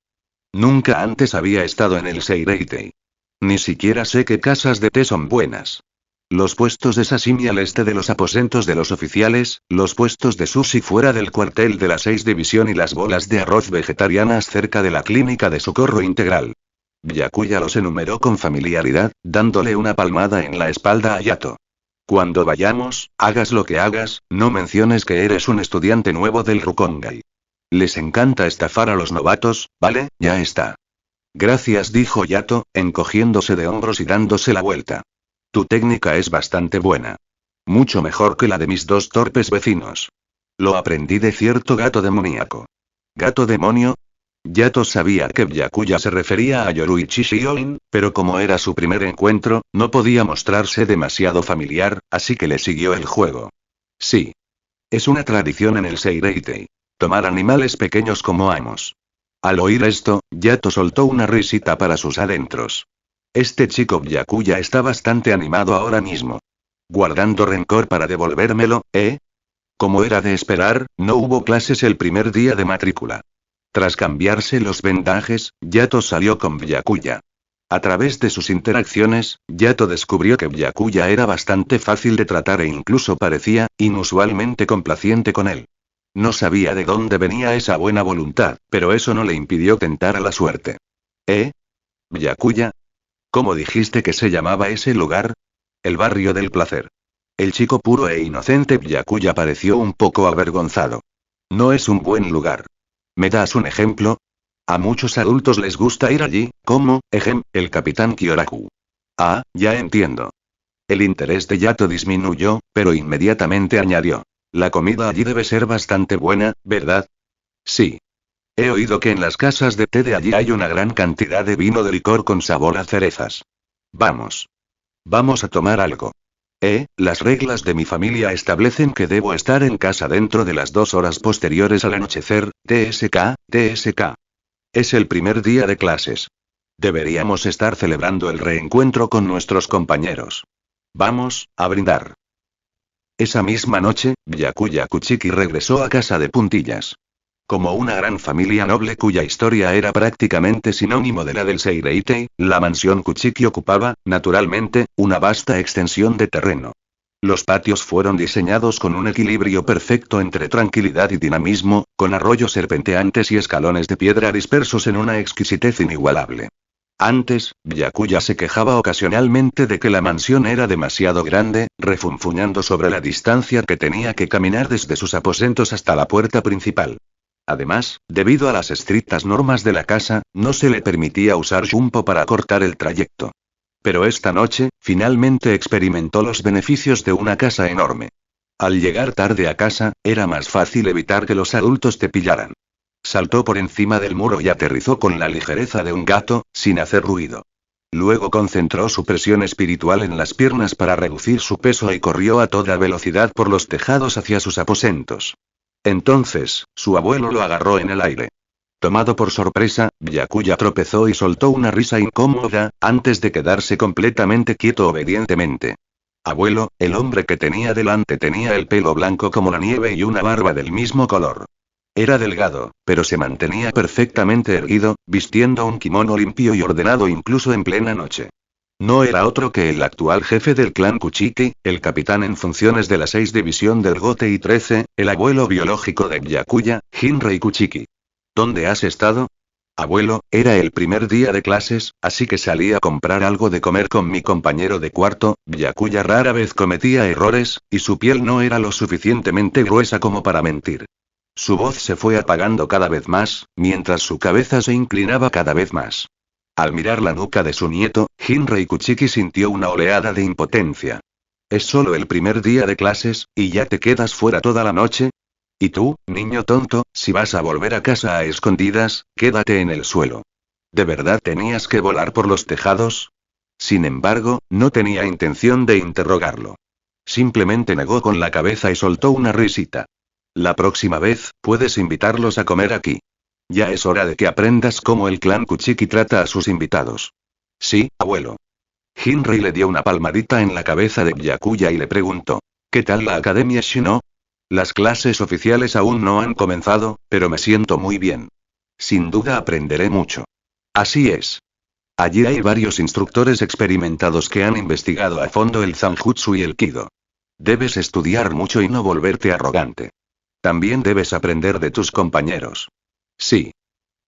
Nunca antes había estado en el Seireitei. Ni siquiera sé qué casas de té son buenas. Los puestos de sashimi al este de los aposentos de los oficiales, los puestos de sushi fuera del cuartel de la 6 división y las bolas de arroz vegetarianas cerca de la clínica de socorro integral. Byakuya los enumeró con familiaridad, dándole una palmada en la espalda a Yato. Cuando vayamos, hagas lo que hagas, no menciones que eres un estudiante nuevo del Rukongai. Les encanta estafar a los novatos, ¿vale? Ya está. Gracias, dijo Yato, encogiéndose de hombros y dándose la vuelta. Tu técnica es bastante buena. Mucho mejor que la de mis dos torpes vecinos. Lo aprendí de cierto gato demoníaco. ¿Gato demonio? Yato sabía que Byakuya se refería a Yoruichi Shioin, pero como era su primer encuentro, no podía mostrarse demasiado familiar, así que le siguió el juego. Sí. Es una tradición en el Seireitei. Tomar animales pequeños como amos. Al oír esto, Yato soltó una risita para sus adentros. Este chico Byakuya está bastante animado ahora mismo. Guardando rencor para devolvérmelo, ¿eh? Como era de esperar, no hubo clases el primer día de matrícula. Tras cambiarse los vendajes, Yato salió con Byakuya. A través de sus interacciones, Yato descubrió que Byakuya era bastante fácil de tratar e incluso parecía inusualmente complaciente con él. No sabía de dónde venía esa buena voluntad, pero eso no le impidió tentar a la suerte. ¿Eh? ¿Byakuya? ¿Cómo dijiste que se llamaba ese lugar? El barrio del placer. El chico puro e inocente Byakuya pareció un poco avergonzado. No es un buen lugar. ¿Me das un ejemplo? A muchos adultos les gusta ir allí, como, el capitán Kyoraku. Ah, ya entiendo. El interés de Yato disminuyó, pero inmediatamente añadió. La comida allí debe ser bastante buena, ¿verdad? Sí. He oído que en las casas de té de allí hay una gran cantidad de vino de licor con sabor a cerezas. Vamos. Vamos a tomar algo. Las reglas de mi familia establecen que debo estar en casa dentro de las 2 horas posteriores al anochecer, TSK. Es el primer día de clases. Deberíamos estar celebrando el reencuentro con nuestros compañeros. Vamos, a brindar. Esa misma noche, Byakuya Kuchiki regresó a casa de puntillas. Como una gran familia noble cuya historia era prácticamente sinónimo de la del Seireitei, la mansión Kuchiki ocupaba, naturalmente, una vasta extensión de terreno. Los patios fueron diseñados con un equilibrio perfecto entre tranquilidad y dinamismo, con arroyos serpenteantes y escalones de piedra dispersos en una exquisitez inigualable. Antes, Byakuya se quejaba ocasionalmente de que la mansión era demasiado grande, refunfuñando sobre la distancia que tenía que caminar desde sus aposentos hasta la puerta principal. Además, debido a las estrictas normas de la casa, no se le permitía usar Jumpo para cortar el trayecto. Pero esta noche, finalmente experimentó los beneficios de una casa enorme. Al llegar tarde a casa, era más fácil evitar que los adultos te pillaran. Saltó por encima del muro y aterrizó con la ligereza de un gato, sin hacer ruido. Luego concentró su presión espiritual en las piernas para reducir su peso y corrió a toda velocidad por los tejados hacia sus aposentos. Entonces, su abuelo lo agarró en el aire. Tomado por sorpresa, Byakuya tropezó y soltó una risa incómoda, antes de quedarse completamente quieto obedientemente. Abuelo, el hombre que tenía delante tenía el pelo blanco como la nieve y una barba del mismo color. Era delgado, pero se mantenía perfectamente erguido, vistiendo un kimono limpio y ordenado incluso en plena noche. No era otro que el actual jefe del clan Kuchiki, el capitán en funciones de la 6 división del Gotei 13, el abuelo biológico de Byakuya, Jinrei Kuchiki. ¿Dónde has estado? Abuelo, era el primer día de clases, así que salí a comprar algo de comer con mi compañero de cuarto. Byakuya rara vez cometía errores, y su piel no era lo suficientemente gruesa como para mentir. Su voz se fue apagando cada vez más, mientras su cabeza se inclinaba cada vez más. Al mirar la nuca de su nieto, Jinrei Kuchiki sintió una oleada de impotencia. ¿Es solo el primer día de clases, y ya te quedas fuera toda la noche? Y tú, niño tonto, si vas a volver a casa a escondidas, quédate en el suelo. ¿De verdad tenías que volar por los tejados? Sin embargo, no tenía intención de interrogarlo. Simplemente negó con la cabeza y soltó una risita. La próxima vez, puedes invitarlos a comer aquí. Ya es hora de que aprendas cómo el clan Kuchiki trata a sus invitados. Sí, abuelo. Jinrei le dio una palmadita en la cabeza de Byakuya y le preguntó: ¿Qué tal la Academia Shino? Las clases oficiales aún no han comenzado, pero me siento muy bien. Sin duda aprenderé mucho. Así es. Allí hay varios instructores experimentados que han investigado a fondo el Zanjutsu y el Kido. Debes estudiar mucho y no volverte arrogante. También debes aprender de tus compañeros. Sí.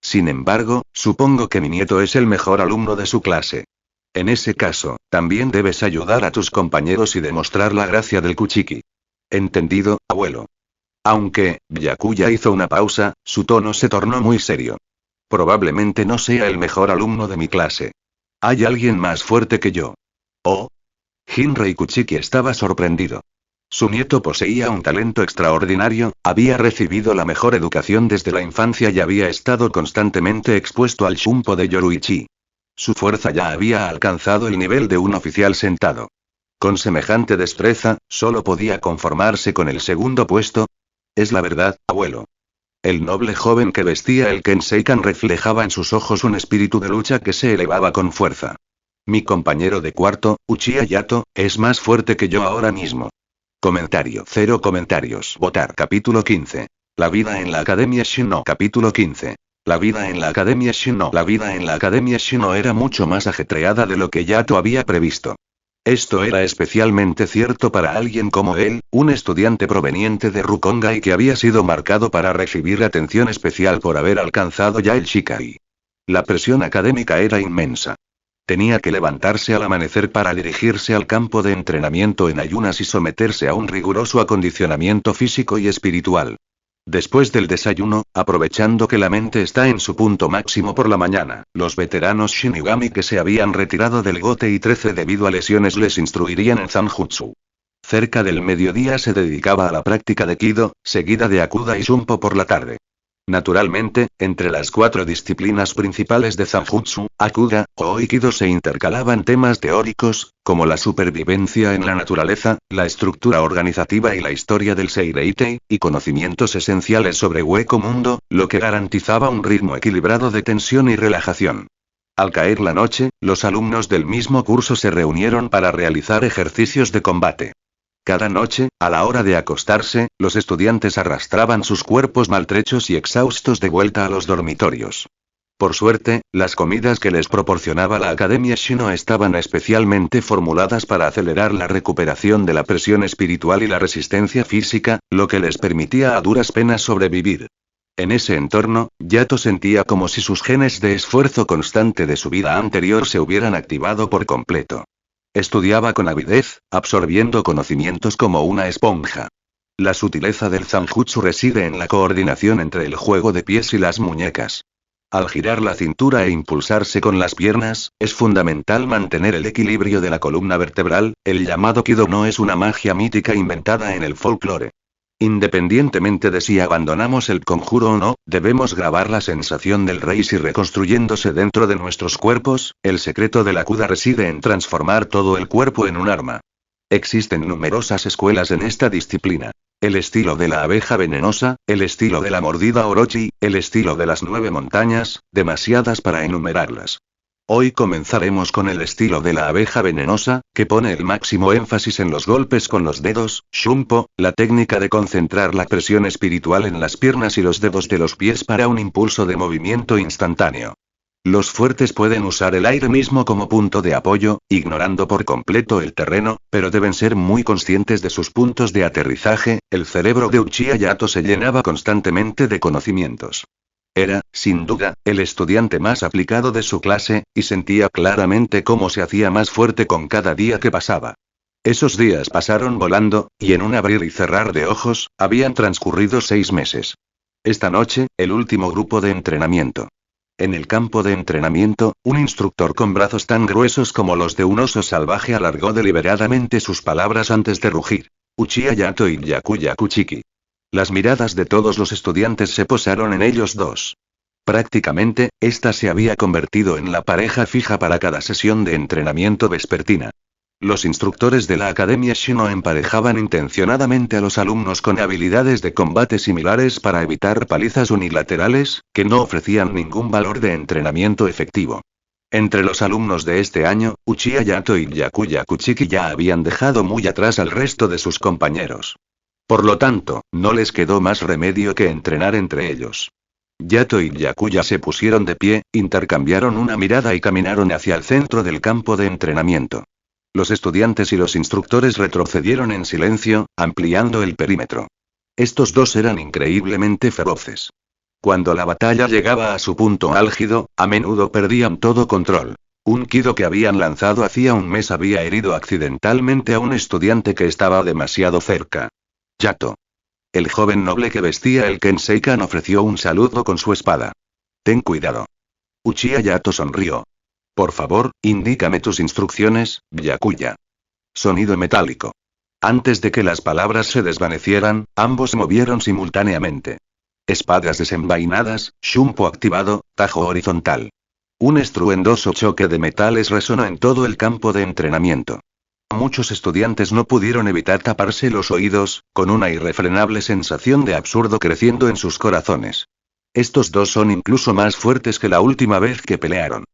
Sin embargo, supongo que mi nieto es el mejor alumno de su clase. En ese caso, también debes ayudar a tus compañeros y demostrar la gracia del Kuchiki. Entendido, abuelo. Aunque, Byakuya hizo una pausa, su tono se tornó muy serio. Probablemente no sea el mejor alumno de mi clase. ¿Hay alguien más fuerte que yo? Oh. Jinrei Kuchiki estaba sorprendido. Su nieto poseía un talento extraordinario, había recibido la mejor educación desde la infancia y había estado constantemente expuesto al Shunpo de Yoruichi. Su fuerza ya había alcanzado el nivel de un oficial sentado. Con semejante destreza, solo podía conformarse con el segundo puesto. Es la verdad, abuelo. El noble joven que vestía el Kenseikan reflejaba en sus ojos un espíritu de lucha que se elevaba con fuerza. Mi compañero de cuarto, Uchiha Yato, es más fuerte que yo ahora mismo. Comentario. 0 comentarios. Votar. Capítulo 15. La vida en la Academia Shino. Capítulo 15. La vida en la Academia Shino. La vida en la Academia Shino era mucho más ajetreada de lo que Yato había previsto. Esto era especialmente cierto para alguien como él, un estudiante proveniente de Rukongai que había sido marcado para recibir atención especial por haber alcanzado ya el Shikai. La presión académica era inmensa. Tenía que levantarse al amanecer para dirigirse al campo de entrenamiento en ayunas y someterse a un riguroso acondicionamiento físico y espiritual. Después del desayuno, aprovechando que la mente está en su punto máximo por la mañana, los veteranos Shinigami que se habían retirado del Gotei 13 debido a lesiones les instruirían en Zanjutsu. Cerca del mediodía se dedicaba a la práctica de Kido, seguida de Akuda y Shunpo por la tarde. Naturalmente, entre las 4 disciplinas principales de Zanjutsu, Akuda, Ho y Kido se intercalaban temas teóricos, como la supervivencia en la naturaleza, la estructura organizativa y la historia del Seireitei, y conocimientos esenciales sobre Hueco Mundo, lo que garantizaba un ritmo equilibrado de tensión y relajación. Al caer la noche, los alumnos del mismo curso se reunieron para realizar ejercicios de combate. Cada noche, a la hora de acostarse, los estudiantes arrastraban sus cuerpos maltrechos y exhaustos de vuelta a los dormitorios. Por suerte, las comidas que les proporcionaba la Academia Shino estaban especialmente formuladas para acelerar la recuperación de la presión espiritual y la resistencia física, lo que les permitía a duras penas sobrevivir. En ese entorno, Yato sentía como si sus genes de esfuerzo constante de su vida anterior se hubieran activado por completo. Estudiaba con avidez, absorbiendo conocimientos como una esponja. La sutileza del Zanjutsu reside en la coordinación entre el juego de pies y las muñecas. Al girar la cintura e impulsarse con las piernas, es fundamental mantener el equilibrio de la columna vertebral. El llamado Kido no es una magia mítica inventada en el folclore. Independientemente de si abandonamos el conjuro o no, debemos grabar la sensación del Reishi reconstruyéndose dentro de nuestros cuerpos. El secreto de la Akuda reside en transformar todo el cuerpo en un arma. Existen numerosas escuelas en esta disciplina. El estilo de la abeja venenosa, el estilo de la mordida Orochi, el estilo de las 9 montañas, demasiadas para enumerarlas. Hoy comenzaremos con el estilo de la abeja venenosa, que pone el máximo énfasis en los golpes con los dedos, Shumpo, la técnica de concentrar la presión espiritual en las piernas y los dedos de los pies para un impulso de movimiento instantáneo. Los fuertes pueden usar el aire mismo como punto de apoyo, ignorando por completo el terreno, pero deben ser muy conscientes de sus puntos de aterrizaje. El cerebro de Uchiha Yato se llenaba constantemente de conocimientos. Era, sin duda, el estudiante más aplicado de su clase, y sentía claramente cómo se hacía más fuerte con cada día que pasaba. Esos días pasaron volando, y en un abrir y cerrar de ojos, habían transcurrido 6 meses. Esta noche, el último grupo de entrenamiento. En el campo de entrenamiento, un instructor con brazos tan gruesos como los de un oso salvaje alargó deliberadamente sus palabras antes de rugir. Uchiha Yato y Byakuya Kuchiki. Las miradas de todos los estudiantes se posaron en ellos dos. Prácticamente, esta se había convertido en la pareja fija para cada sesión de entrenamiento vespertina. Los instructores de la Academia Shino emparejaban intencionadamente a los alumnos con habilidades de combate similares para evitar palizas unilaterales, que no ofrecían ningún valor de entrenamiento efectivo. Entre los alumnos de este año, Uchiha Yato y Byakuya Kuchiki ya habían dejado muy atrás al resto de sus compañeros. Por lo tanto, no les quedó más remedio que entrenar entre ellos. Yato y Byakuya se pusieron de pie, intercambiaron una mirada y caminaron hacia el centro del campo de entrenamiento. Los estudiantes y los instructores retrocedieron en silencio, ampliando el perímetro. Estos dos eran increíblemente feroces. Cuando la batalla llegaba a su punto álgido, a menudo perdían todo control. Un kido que habían lanzado hacía un mes había herido accidentalmente a un estudiante que estaba demasiado cerca. Yato. El joven noble que vestía el Kenseikan ofreció un saludo con su espada. Ten cuidado. Uchiha Yato sonrió. Por favor, indícame tus instrucciones, Byakuya. Sonido metálico. Antes de que las palabras se desvanecieran, ambos movieron simultáneamente. Espadas desenvainadas, Shumpo activado, tajo horizontal. Un estruendoso choque de metales resonó en todo el campo de entrenamiento. Muchos estudiantes no pudieron evitar taparse los oídos, con una irrefrenable sensación de absurdo creciendo en sus corazones. Estos dos son incluso más fuertes que la última vez que pelearon.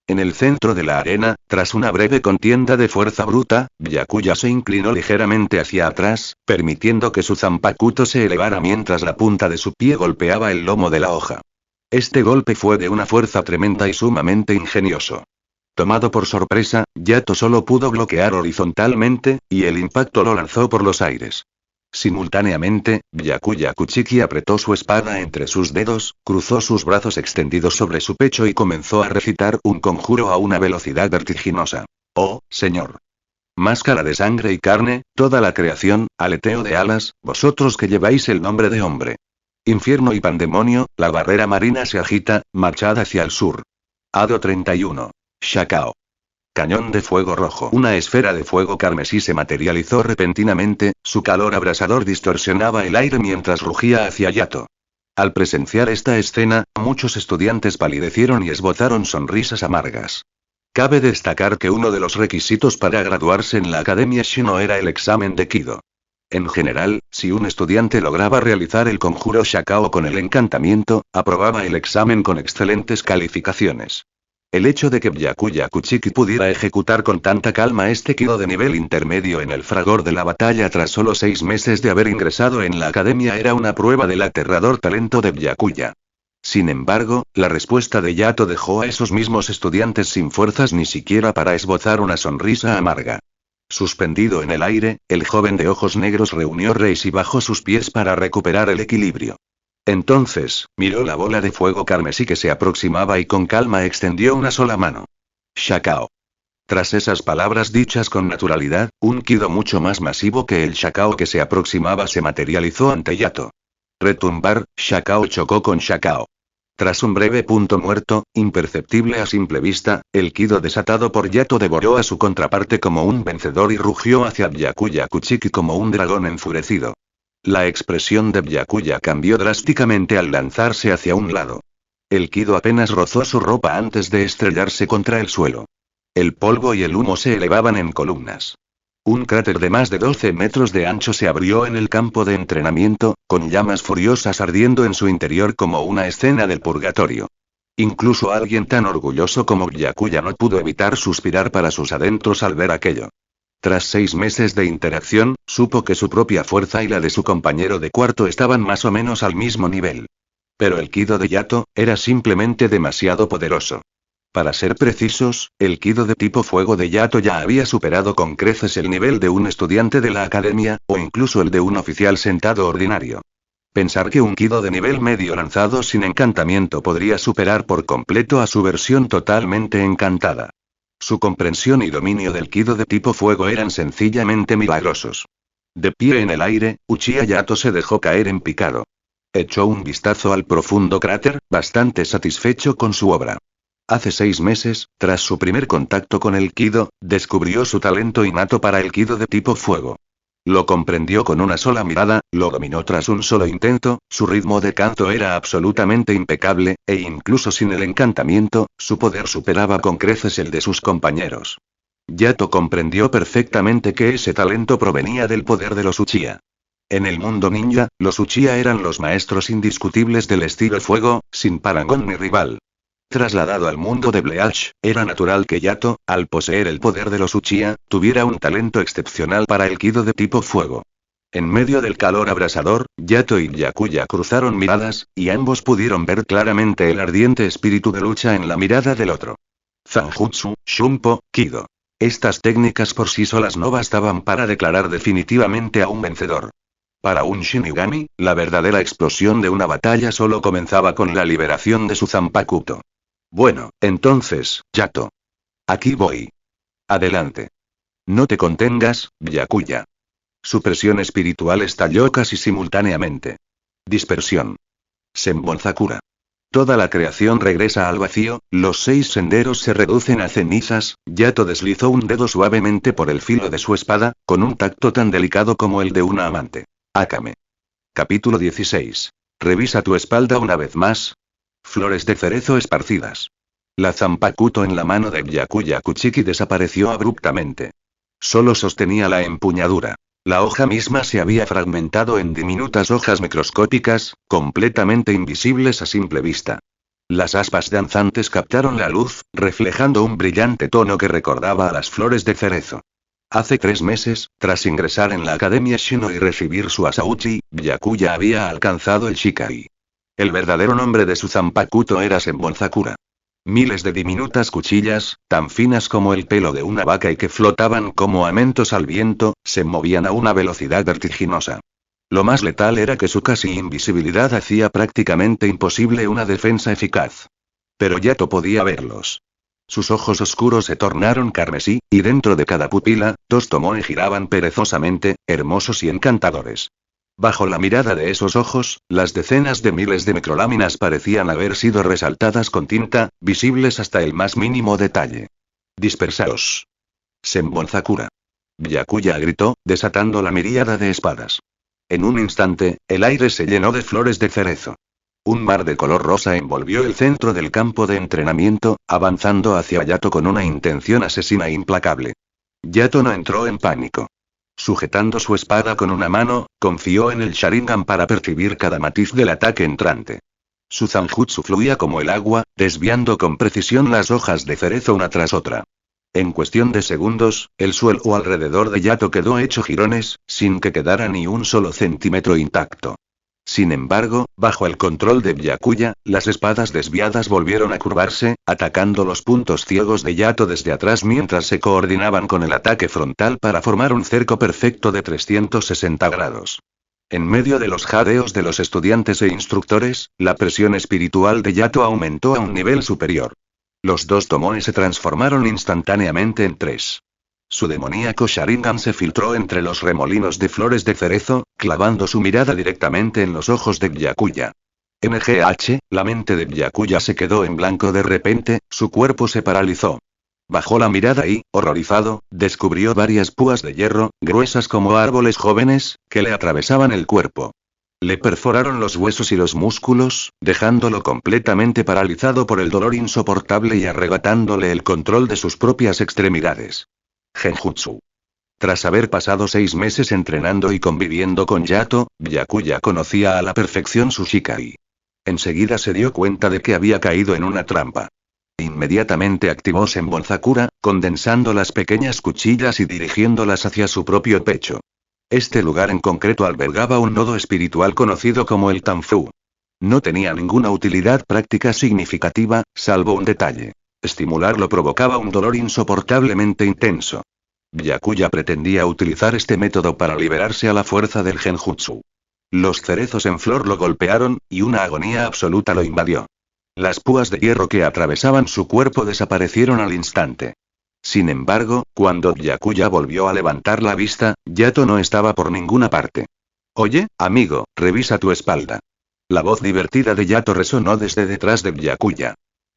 En el centro de la arena, tras una breve contienda de fuerza bruta, Byakuya se inclinó ligeramente hacia atrás, permitiendo que su zanpakuto se elevara mientras la punta de su pie golpeaba el lomo de la hoja. Este golpe fue de una fuerza tremenda y sumamente ingenioso. Tomado por sorpresa, Yato solo pudo bloquear horizontalmente, y el impacto lo lanzó por los aires. Simultáneamente, Byakuya Kuchiki apretó su espada entre sus dedos, cruzó sus brazos extendidos sobre su pecho y comenzó a recitar un conjuro a una velocidad vertiginosa. Oh, señor. Máscara de sangre y carne, toda la creación, aleteo de alas, vosotros que lleváis el nombre de hombre. Infierno y pandemonio, la barrera marina se agita, marchad hacia el sur. Hado 31. Shakao. Cañón de fuego rojo. Una esfera de fuego carmesí se materializó repentinamente, su calor abrasador distorsionaba el aire mientras rugía hacia Yato. Al presenciar esta escena, muchos estudiantes palidecieron y esbozaron sonrisas amargas. Cabe destacar que uno de los requisitos para graduarse en la Academia Shino era el examen de Kido. En general, si un estudiante lograba realizar el conjuro Shakao con el encantamiento, aprobaba el examen con excelentes calificaciones. El hecho de que Byakuya Kuchiki pudiera ejecutar con tanta calma este Kido de nivel intermedio en el fragor de la batalla tras solo 6 meses de haber ingresado en la academia era una prueba del aterrador talento de Byakuya. Sin embargo, la respuesta de Yato dejó a esos mismos estudiantes sin fuerzas ni siquiera para esbozar una sonrisa amarga. Suspendido en el aire, el joven de ojos negros reunió reis y bajó sus pies para recuperar el equilibrio. Entonces, miró la bola de fuego carmesí que se aproximaba y con calma extendió una sola mano. Shakao. Tras esas palabras dichas con naturalidad, un Kido mucho más masivo que el Shakao que se aproximaba se materializó ante Yato. Retumbar, Shakao chocó con Shakao. Tras un breve punto muerto, imperceptible a simple vista, el Kido desatado por Yato devoró a su contraparte como un vencedor y rugió hacia Byakuya Kuchiki como un dragón enfurecido. La expresión de Byakuya cambió drásticamente al lanzarse hacia un lado. El Kido apenas rozó su ropa antes de estrellarse contra el suelo. El polvo y el humo se elevaban en columnas. Un cráter de más de 12 metros de ancho se abrió en el campo de entrenamiento, con llamas furiosas ardiendo en su interior como una escena del purgatorio. Incluso alguien tan orgulloso como Byakuya no pudo evitar suspirar para sus adentros al ver aquello. Tras 6 meses de interacción, supo que su propia fuerza y la de su compañero de cuarto estaban más o menos al mismo nivel. Pero el Kido de Yato era simplemente demasiado poderoso. Para ser precisos, el Kido de tipo fuego de Yato ya había superado con creces el nivel de un estudiante de la academia, o incluso el de un oficial sentado ordinario. Pensar que un Kido de nivel medio lanzado sin encantamiento podría superar por completo a su versión totalmente encantada. Su comprensión y dominio del Kido de tipo fuego eran sencillamente milagrosos. De pie en el aire, Uchiha Yato se dejó caer en picado. Echó un vistazo al profundo cráter, bastante satisfecho con su obra. Hace 6 meses, tras su primer contacto con el Kido, descubrió su talento innato para el Kido de tipo fuego. Lo comprendió con una sola mirada, lo dominó tras un solo intento, su ritmo de canto era absolutamente impecable, e incluso sin el encantamiento, su poder superaba con creces el de sus compañeros. Yato comprendió perfectamente que ese talento provenía del poder de los Uchiha. En el mundo ninja, los Uchiha eran los maestros indiscutibles del estilo fuego, sin parangón ni rival. Trasladado al mundo de Bleach, era natural que Yato, al poseer el poder de los Uchiha, tuviera un talento excepcional para el Kido de tipo fuego. En medio del calor abrasador, Yato y Byakuya cruzaron miradas, y ambos pudieron ver claramente el ardiente espíritu de lucha en la mirada del otro. Zanjutsu, Shunpo, Kido. Estas técnicas por sí solas no bastaban para declarar definitivamente a un vencedor. Para un Shinigami, la verdadera explosión de una batalla solo comenzaba con la liberación de su Zanpakuto. Bueno, entonces, Yato. Aquí voy. Adelante. No te contengas, Byakuya. Su presión espiritual estalló casi simultáneamente. Dispersión. Senbonzakura. Toda la creación regresa al vacío, los 6 senderos se reducen a cenizas. Yato deslizó un dedo suavemente por el filo de su espada, con un tacto tan delicado como el de una amante. Akame. Capítulo 16. Revisa tu espalda una vez más. Flores de cerezo esparcidas. La Zanpakuto en la mano de Byakuya Kuchiki desapareció abruptamente. Solo sostenía la empuñadura. La hoja misma se había fragmentado en diminutas hojas microscópicas, completamente invisibles a simple vista. Las aspas danzantes captaron la luz, reflejando un brillante tono que recordaba a las flores de cerezo. Hace 3 meses, tras ingresar en la Academia Shino y recibir su Asauchi, Byakuya había alcanzado el Shikai. El verdadero nombre de su Zanpakuto era Senbonzakura. Miles de diminutas cuchillas, tan finas como el pelo de una vaca y que flotaban como amentos al viento, se movían a una velocidad vertiginosa. Lo más letal era que su casi invisibilidad hacía prácticamente imposible una defensa eficaz. Pero Yato podía verlos. Sus ojos oscuros se tornaron carmesí, y dentro de cada pupila, 2 tomoe giraban perezosamente, hermosos y encantadores. Bajo la mirada de esos ojos, las decenas de miles de microláminas parecían haber sido resaltadas con tinta, visibles hasta el más mínimo detalle. Dispersaos. Senbonzakura. Byakuya gritó, desatando la miríada de espadas. En un instante, el aire se llenó de flores de cerezo. Un mar de color rosa envolvió el centro del campo de entrenamiento, avanzando hacia Yato con una intención asesina implacable. Yato no entró en pánico. Sujetando su espada con una mano, confió en el Sharingan para percibir cada matiz del ataque entrante. Su Zanjutsu fluía como el agua, desviando con precisión las hojas de cerezo una tras otra. En cuestión de segundos, el suelo alrededor de Yato quedó hecho jirones, sin que quedara ni un solo centímetro intacto. Sin embargo, bajo el control de Byakuya, las espadas desviadas volvieron a curvarse, atacando los puntos ciegos de Yato desde atrás mientras se coordinaban con el ataque frontal para formar un cerco perfecto de 360 grados. En medio de los jadeos de los estudiantes e instructores, la presión espiritual de Yato aumentó a un nivel superior. Los 2 tomoe se transformaron instantáneamente en 3. Su demoníaco Sharingan se filtró entre los remolinos de flores de cerezo, clavando su mirada directamente en los ojos de Byakuya. La mente de Byakuya se quedó en blanco de repente, su cuerpo se paralizó. Bajó la mirada y, horrorizado, descubrió varias púas de hierro, gruesas como árboles jóvenes, que le atravesaban el cuerpo. Le perforaron los huesos y los músculos, dejándolo completamente paralizado por el dolor insoportable y arrebatándole el control de sus propias extremidades. Genjutsu. Tras haber pasado 6 meses entrenando y conviviendo con Yato, Byakuya conocía a la perfección su Shikai. Enseguida se dio cuenta de que había caído en una trampa. Inmediatamente activó Senbonzakura, condensando las pequeñas cuchillas y dirigiéndolas hacia su propio pecho. Este lugar en concreto albergaba un nodo espiritual conocido como el Tanfu. No tenía ninguna utilidad práctica significativa, salvo un detalle. Estimularlo provocaba un dolor insoportablemente intenso. Byakuya pretendía utilizar este método para liberarse a la fuerza del genjutsu. Los cerezos en flor lo golpearon, y una agonía absoluta lo invadió. Las púas de hierro que atravesaban su cuerpo desaparecieron al instante. Sin embargo, cuando Byakuya volvió a levantar la vista, Yato no estaba por ninguna parte. «Oye, amigo, revisa tu espalda». La voz divertida de Yato resonó desde detrás de Byakuya.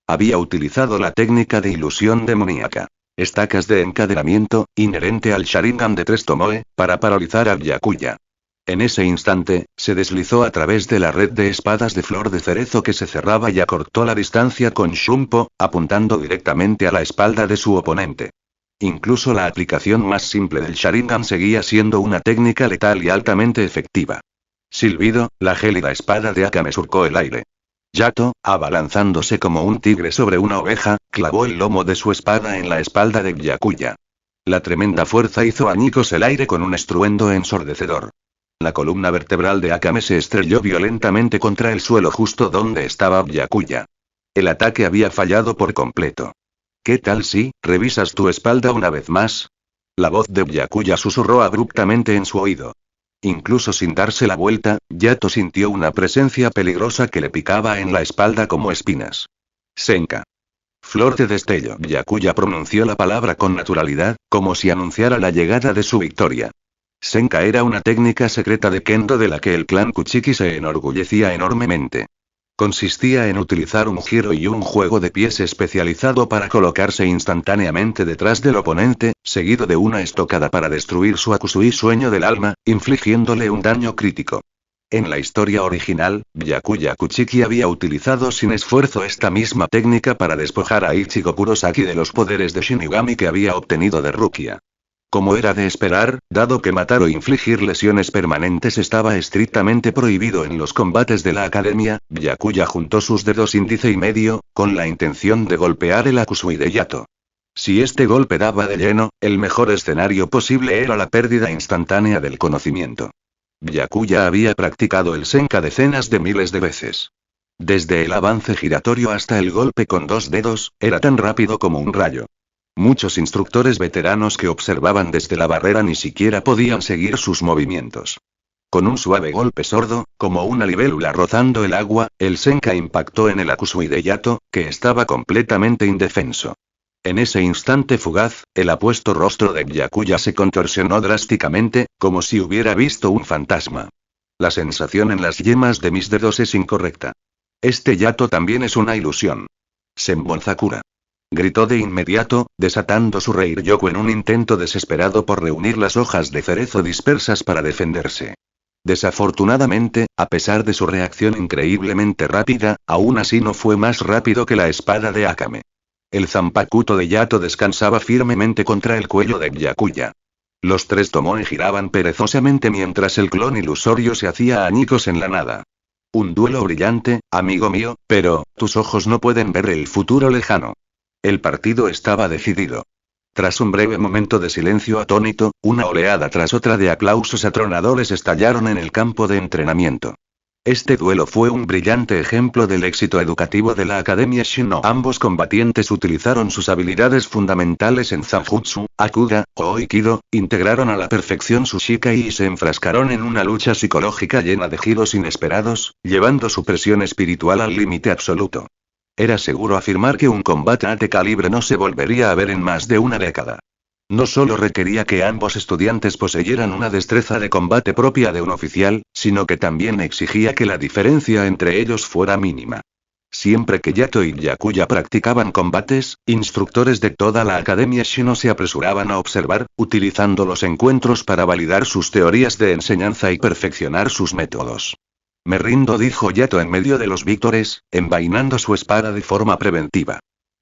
Había utilizado la técnica de ilusión demoníaca. Estacas de encadenamiento, inherente al Sharingan de 3 Tomoe, para paralizar a Byakuya. En ese instante, se deslizó a través de la red de espadas de flor de cerezo que se cerraba y acortó la distancia con Shunpo, apuntando directamente a la espalda de su oponente. Incluso la aplicación más simple del Sharingan seguía siendo una técnica letal y altamente efectiva. Silbido, la gélida espada de Akame surcó el aire. Yato, abalanzándose como un tigre sobre una oveja, clavó el lomo de su espada en la espalda de Byakuya. La tremenda fuerza hizo añicos el aire con un estruendo ensordecedor. La columna vertebral de Akame se estrelló violentamente contra el suelo justo donde estaba Byakuya. El ataque había fallado por completo. ¿Qué tal si revisas tu espalda una vez más? La voz de Byakuya susurró abruptamente en su oído. Incluso sin darse la vuelta, Yato sintió una presencia peligrosa que le picaba en la espalda como espinas. Senka. Flor de destello. Byakuya pronunció la palabra con naturalidad, como si anunciara la llegada de su victoria. Senka era una técnica secreta de Kendo de la que el clan Kuchiki se enorgullecía enormemente. Consistía en utilizar un giro y un juego de pies especializado para colocarse instantáneamente detrás del oponente, seguido de una estocada para destruir su Akusui sueño del alma, infligiéndole un daño crítico. En la historia original, Byakuya Kuchiki había utilizado sin esfuerzo esta misma técnica para despojar a Ichigo Kurosaki de los poderes de Shinigami que había obtenido de Rukia. Como era de esperar, dado que matar o infligir lesiones permanentes estaba estrictamente prohibido en los combates de la academia, Byakuya juntó sus dedos índice y medio, con la intención de golpear el Akusui de Yato. Si este golpe daba de lleno, el mejor escenario posible era la pérdida instantánea del conocimiento. Byakuya había practicado el Senka decenas de miles de veces. Desde el avance giratorio hasta el golpe con 2 dedos, era tan rápido como un rayo. Muchos instructores veteranos que observaban desde la barrera ni siquiera podían seguir sus movimientos. Con un suave golpe sordo, como una libélula rozando el agua, el Senka impactó en el Akusui de Yato, que estaba completamente indefenso. En ese instante fugaz, el apuesto rostro de Byakuya se contorsionó drásticamente, como si hubiera visto un fantasma. La sensación en las yemas de mis dedos es incorrecta. Este Yato también es una ilusión. Senbonzakura. Gritó de inmediato, desatando su Reiryoku en un intento desesperado por reunir las hojas de cerezo dispersas para defenderse. Desafortunadamente, a pesar de su reacción increíblemente rápida, aún así no fue más rápido que la espada de Akame. El Zanpakuto de Yato descansaba firmemente contra el cuello de Byakuya. Los 3 Tomoe giraban perezosamente mientras el clon ilusorio se hacía añicos en la nada. Un duelo brillante, amigo mío, pero tus ojos no pueden ver el futuro lejano. El partido estaba decidido. Tras un breve momento de silencio atónito, una oleada tras otra de aplausos atronadores estallaron en el campo de entrenamiento. Este duelo fue un brillante ejemplo del éxito educativo de la Academia Shino. Ambos combatientes utilizaron sus habilidades fundamentales en Zanjutsu, Akuga, o Aikido, integraron a la perfección su Shikai y se enfrascaron en una lucha psicológica llena de giros inesperados, llevando su presión espiritual al límite absoluto. Era seguro afirmar que un combate a este calibre no se volvería a ver en más de una década. No solo requería que ambos estudiantes poseyeran una destreza de combate propia de un oficial, sino que también exigía que la diferencia entre ellos fuera mínima. Siempre que Yato y Byakuya practicaban combates, instructores de toda la Academia Shino se apresuraban a observar, utilizando los encuentros para validar sus teorías de enseñanza y perfeccionar sus métodos. Me rindo, dijo Yato en medio de los vítores, envainando su espada de forma preventiva.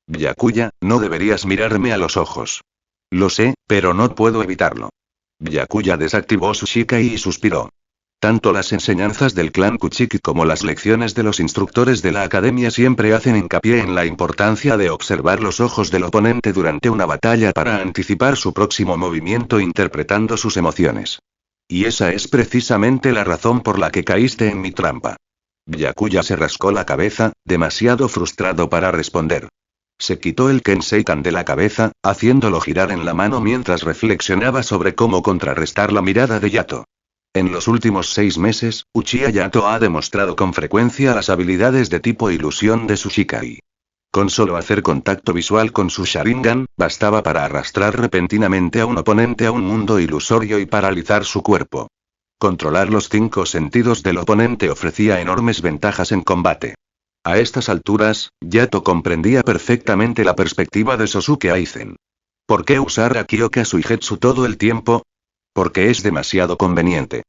Byakuya, no deberías mirarme a los ojos. Lo sé, pero no puedo evitarlo. Byakuya desactivó su Shikai y suspiró. Tanto las enseñanzas del clan Kuchiki como las lecciones de los instructores de la academia siempre hacen hincapié en la importancia de observar los ojos del oponente durante una batalla para anticipar su próximo movimiento interpretando sus emociones. Y esa es precisamente la razón por la que caíste en mi trampa. Byakuya se rascó la cabeza, demasiado frustrado para responder. Se quitó el Kenseikan de la cabeza, haciéndolo girar en la mano mientras reflexionaba sobre cómo contrarrestar la mirada de Yato. En los últimos 6 meses, Uchiha Yato ha demostrado con frecuencia las habilidades de tipo ilusión de su Shikai. Con solo hacer contacto visual con su Sharingan, bastaba para arrastrar repentinamente a un oponente a un mundo ilusorio y paralizar su cuerpo. Controlar los 5 sentidos del oponente ofrecía enormes ventajas en combate. A estas alturas, Yato comprendía perfectamente la perspectiva de Sosuke Aizen. ¿Por qué usar a Kyoka Suigetsu todo el tiempo? Porque es demasiado conveniente.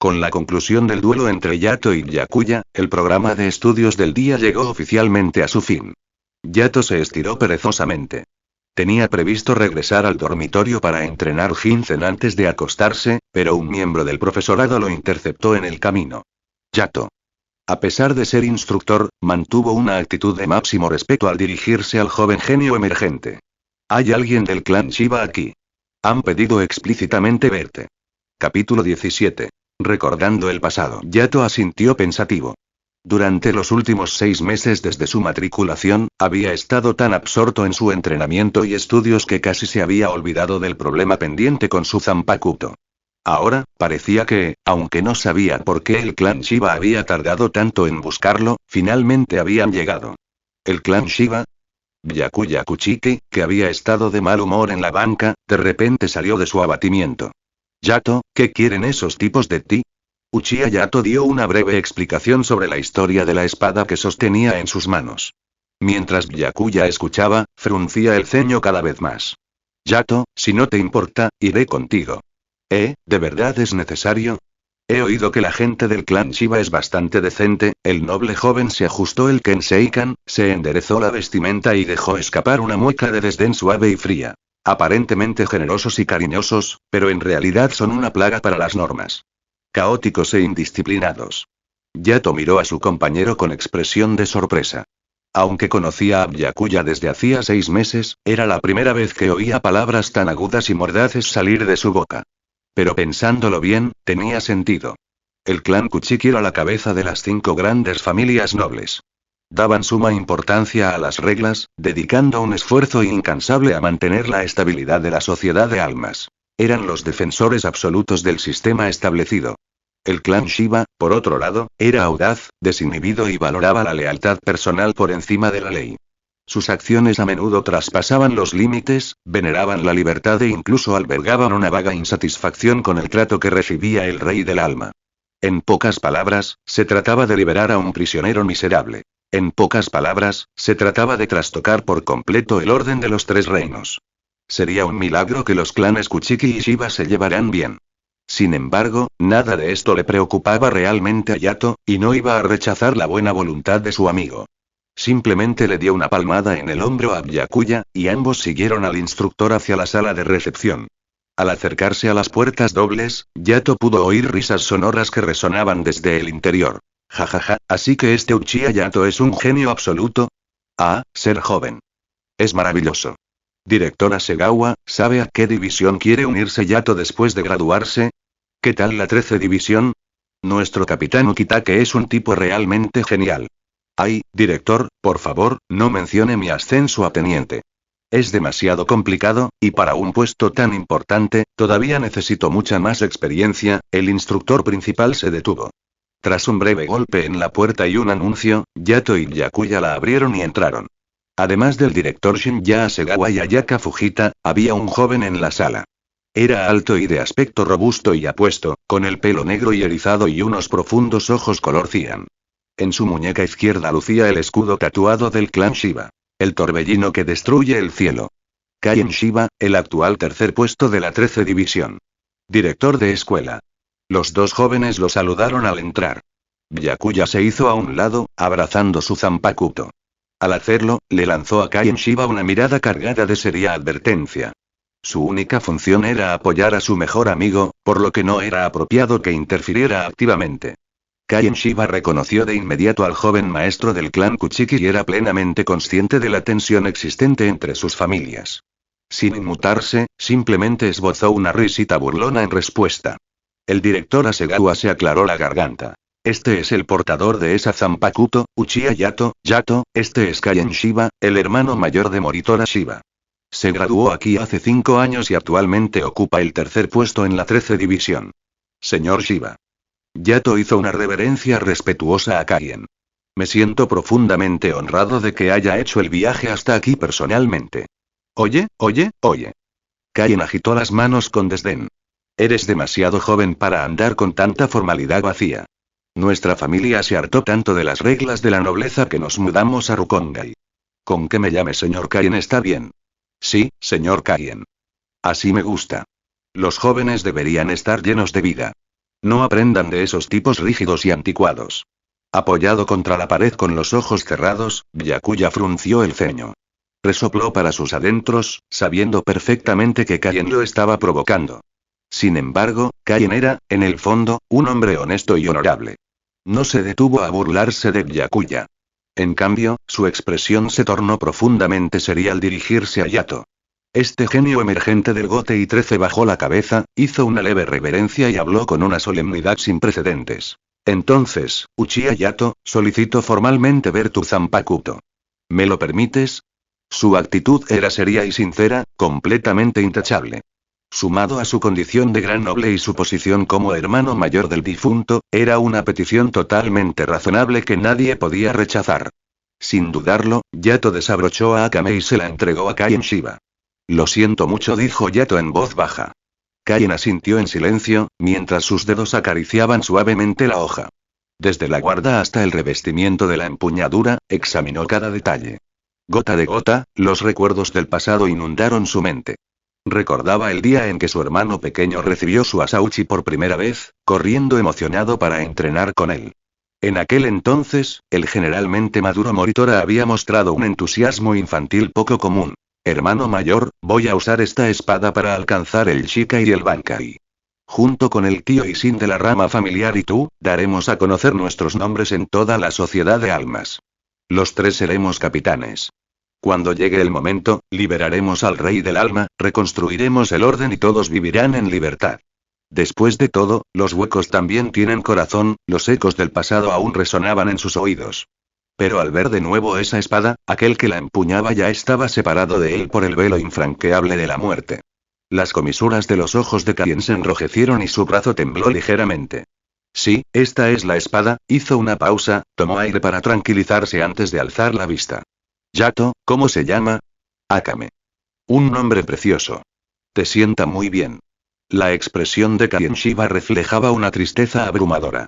Con la conclusión del duelo entre Yato y Byakuya, el programa de estudios del día llegó oficialmente a su fin. Yato se estiró perezosamente. Tenía previsto regresar al dormitorio para entrenar Jinzen antes de acostarse, pero un miembro del profesorado lo interceptó en el camino. Yato. A pesar de ser instructor, mantuvo una actitud de máximo respeto al dirigirse al joven genio emergente. ¿Hay alguien del clan Shiba aquí? Han pedido explícitamente verte. Capítulo 17. Recordando el pasado. Yato asintió pensativo. Durante los últimos 6 meses desde su matriculación, había estado tan absorto en su entrenamiento y estudios que casi se había olvidado del problema pendiente con su Zanpakuto. Ahora, parecía que, aunque no sabía por qué el clan Shiba había tardado tanto en buscarlo, finalmente habían llegado. ¿El clan Shiba? Byakuya Kuchiki, que había estado de mal humor en la banca, de repente salió de su abatimiento. Yato, ¿qué quieren esos tipos de ti? Uchiha Yato dio una breve explicación sobre la historia de la espada que sostenía en sus manos. Mientras Byakuya escuchaba, fruncía el ceño cada vez más. Yato, si no te importa, iré contigo. ¿De verdad es necesario? He oído que la gente del clan Shiba es bastante decente. El noble joven se ajustó el Kenseikan, se enderezó la vestimenta y dejó escapar una mueca de desdén suave y fría. Aparentemente generosos y cariñosos, pero en realidad son una plaga para las normas. Caóticos e indisciplinados. Yato miró a su compañero con expresión de sorpresa. Aunque conocía a Byakuya desde hacía 6 meses, era la primera vez que oía palabras tan agudas y mordaces salir de su boca. Pero pensándolo bien, tenía sentido. El clan Kuchiki era la cabeza de las 5 grandes familias nobles. Daban suma importancia a las reglas, dedicando un esfuerzo incansable a mantener la estabilidad de la sociedad de almas. Eran los defensores absolutos del sistema establecido. El clan Shiba, por otro lado, era audaz, desinhibido y valoraba la lealtad personal por encima de la ley. Sus acciones a menudo traspasaban los límites, veneraban la libertad e incluso albergaban una vaga insatisfacción con el trato que recibía el rey del alma. En pocas palabras, se trataba de liberar a un prisionero miserable. En pocas palabras, se trataba de trastocar por completo el orden de los 3 reinos. Sería un milagro que los clanes Kuchiki y Shiba se llevaran bien. Sin embargo, nada de esto le preocupaba realmente a Yato, y no iba a rechazar la buena voluntad de su amigo. Simplemente le dio una palmada en el hombro a Byakuya, y ambos siguieron al instructor hacia la sala de recepción. Al acercarse a las puertas dobles, Yato pudo oír risas sonoras que resonaban desde el interior. Jajaja, así que este Uchiha Yato es un genio absoluto. Ser joven. Es maravilloso. Directora Segawa, ¿sabe a qué división quiere unirse Yato después de graduarse? ¿Qué tal la 13 división? Nuestro capitán Ukitake es un tipo realmente genial. Ay, director, por favor, no mencione mi ascenso a teniente. Es demasiado complicado, y para un puesto tan importante, todavía necesito mucha más experiencia. El instructor principal se detuvo. Tras un breve golpe en la puerta y un anuncio, Yato y Byakuya la abrieron y entraron. Además del director Shinya Asegawa y Ayaka Fujita, había un joven en la sala. Era alto y de aspecto robusto y apuesto, con el pelo negro y erizado y unos profundos ojos color cian. En su muñeca izquierda lucía el escudo tatuado del clan Shiba. El torbellino que destruye el cielo. Kaien Shiba, el actual tercer puesto de la 13 división. Director de escuela. Los 2 jóvenes lo saludaron al entrar. Byakuya se hizo a un lado, abrazando su Zanpakuto. Al hacerlo, le lanzó a Kaien Shiba una mirada cargada de seria advertencia. Su única función era apoyar a su mejor amigo, por lo que no era apropiado que interfiriera activamente. Kaien Shiba reconoció de inmediato al joven maestro del clan Kuchiki y era plenamente consciente de la tensión existente entre sus familias. Sin inmutarse, simplemente esbozó una risita burlona en respuesta. El director Hasegawa se aclaró la garganta. Este es el portador de esa Zanpakuto, Uchiha Yato, este es Kaien Shiba, el hermano mayor de Moritora Shiba. Se graduó aquí hace 5 años y actualmente ocupa el tercer puesto en la 13 división. Señor Shiba. Yato hizo una reverencia respetuosa a Kaien. Me siento profundamente honrado de que haya hecho el viaje hasta aquí personalmente. Oye. Kaien agitó las manos con desdén. Eres demasiado joven para andar con tanta formalidad vacía. Nuestra familia se hartó tanto de las reglas de la nobleza que nos mudamos a Rukongai. Con que me llame señor Kaien está bien. Sí, señor Kaien. Así me gusta. Los jóvenes deberían estar llenos de vida. No aprendan de esos tipos rígidos y anticuados. Apoyado contra la pared con los ojos cerrados, Byakuya frunció el ceño. Resopló para sus adentros, sabiendo perfectamente que Kaien lo estaba provocando. Sin embargo, Kaien era, en el fondo, un hombre honesto y honorable. No se detuvo a burlarse de Byakuya. En cambio, su expresión se tornó profundamente seria al dirigirse a Yato. Este genio emergente del Gote I-13 bajó la cabeza, hizo una leve reverencia y habló con una solemnidad sin precedentes. Entonces, Uchiha Yato, solicito formalmente ver tu Zanpakuto. ¿Me lo permites? Su actitud era seria y sincera, completamente intachable. Sumado a su condición de gran noble y su posición como hermano mayor del difunto, era una petición totalmente razonable que nadie podía rechazar. Sin dudarlo, Yato desabrochó a Akame y se la entregó a Kaien Shiba. Lo siento mucho, dijo Yato en voz baja. Kaien asintió en silencio, mientras sus dedos acariciaban suavemente la hoja. Desde la guarda hasta el revestimiento de la empuñadura, examinó cada detalle. Gota de gota, los recuerdos del pasado inundaron su mente. Recordaba el día en que su hermano pequeño recibió su Asauchi por primera vez, corriendo emocionado para entrenar con él. En aquel entonces, el generalmente maduro Moritora había mostrado un entusiasmo infantil poco común. Hermano mayor, voy a usar esta espada para alcanzar el Shikai y el Bankai. Junto con el tío Isin de la rama familiar y tú, daremos a conocer nuestros nombres en toda la sociedad de almas. Los 3 seremos capitanes. Cuando llegue el momento, liberaremos al rey del alma, reconstruiremos el orden y todos vivirán en libertad. Después de todo, los huecos también tienen corazón, los ecos del pasado aún resonaban en sus oídos. Pero al ver de nuevo esa espada, aquel que la empuñaba ya estaba separado de él por el velo infranqueable de la muerte. Las comisuras de los ojos de Kaien se enrojecieron y su brazo tembló ligeramente. Sí, esta es la espada, hizo una pausa, tomó aire para tranquilizarse antes de alzar la vista. Yato, ¿cómo se llama? Akame. Un nombre precioso. Te sienta muy bien. La expresión de Kaien Shiba reflejaba una tristeza abrumadora.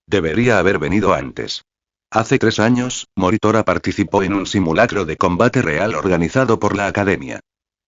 Debería haber venido antes. Hace 3 años, Moritora participó en un simulacro de combate real organizado por la academia.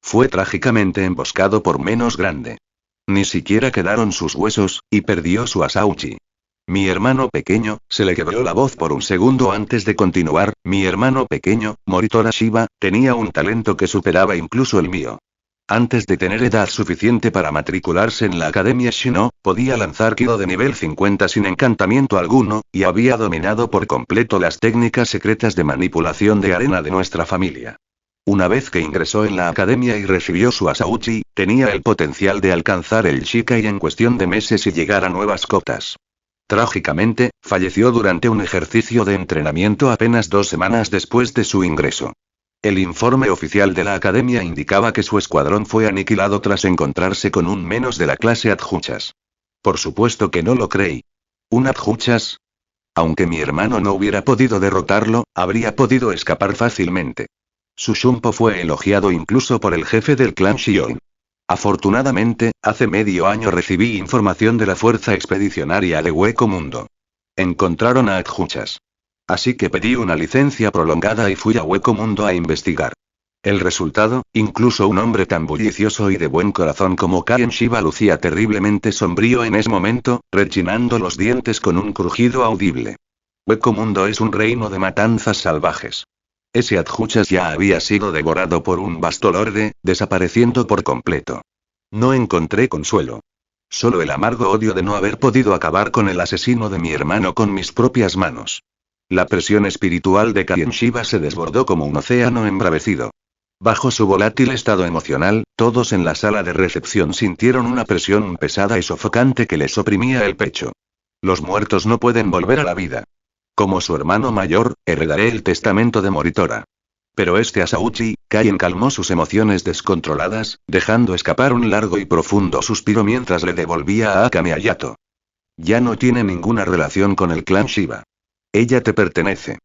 Fue trágicamente emboscado por Menos Grande. Ni siquiera quedaron sus huesos, y perdió su Asauchi. Mi hermano pequeño, se le quebró la voz por un segundo antes de continuar, mi hermano pequeño, Moritora Shiba, tenía un talento que superaba incluso el mío. Antes de tener edad suficiente para matricularse en la Academia Shino, podía lanzar Kido de nivel 50 sin encantamiento alguno, y había dominado por completo las técnicas secretas de manipulación de arena de nuestra familia. Una vez que ingresó en la academia y recibió su Asauchi, tenía el potencial de alcanzar el Shikai en cuestión de meses y llegar a nuevas cotas. Trágicamente, falleció durante un ejercicio de entrenamiento apenas 2 semanas después de su ingreso. El informe oficial de la academia indicaba que su escuadrón fue aniquilado tras encontrarse con un menos de la clase Adjuchas. Por supuesto que no lo creí. ¿Un Adjuchas? Aunque mi hermano no hubiera podido derrotarlo, habría podido escapar fácilmente. Su Shumpo fue elogiado incluso por el jefe del clan Shion. Afortunadamente, hace medio año recibí información de la fuerza expedicionaria de Hueco Mundo. Encontraron a Adjuchas. Así que pedí una licencia prolongada y fui a Hueco Mundo a investigar. El resultado, incluso un hombre tan bullicioso y de buen corazón como Kaien Shiba lucía terriblemente sombrío en ese momento, rechinando los dientes con un crujido audible. Hueco Mundo es un reino de matanzas salvajes. Ese Adjuchas ya había sido devorado por un Bastolorde, desapareciendo por completo. No encontré consuelo. Solo el amargo odio de no haber podido acabar con el asesino de mi hermano con mis propias manos. La presión espiritual de Karen Shiva se desbordó como un océano embravecido. Bajo su volátil estado emocional, todos en la sala de recepción sintieron una presión pesada y sofocante que les oprimía el pecho. Los muertos no pueden volver a la vida. Como su hermano mayor, heredaré el testamento de Moritora. Pero este Asauchi, Kaien calmó sus emociones descontroladas, dejando escapar un largo y profundo suspiro mientras le devolvía a Akame Hayato. Ya no tiene ninguna relación con el clan Shiva. Ella te pertenece.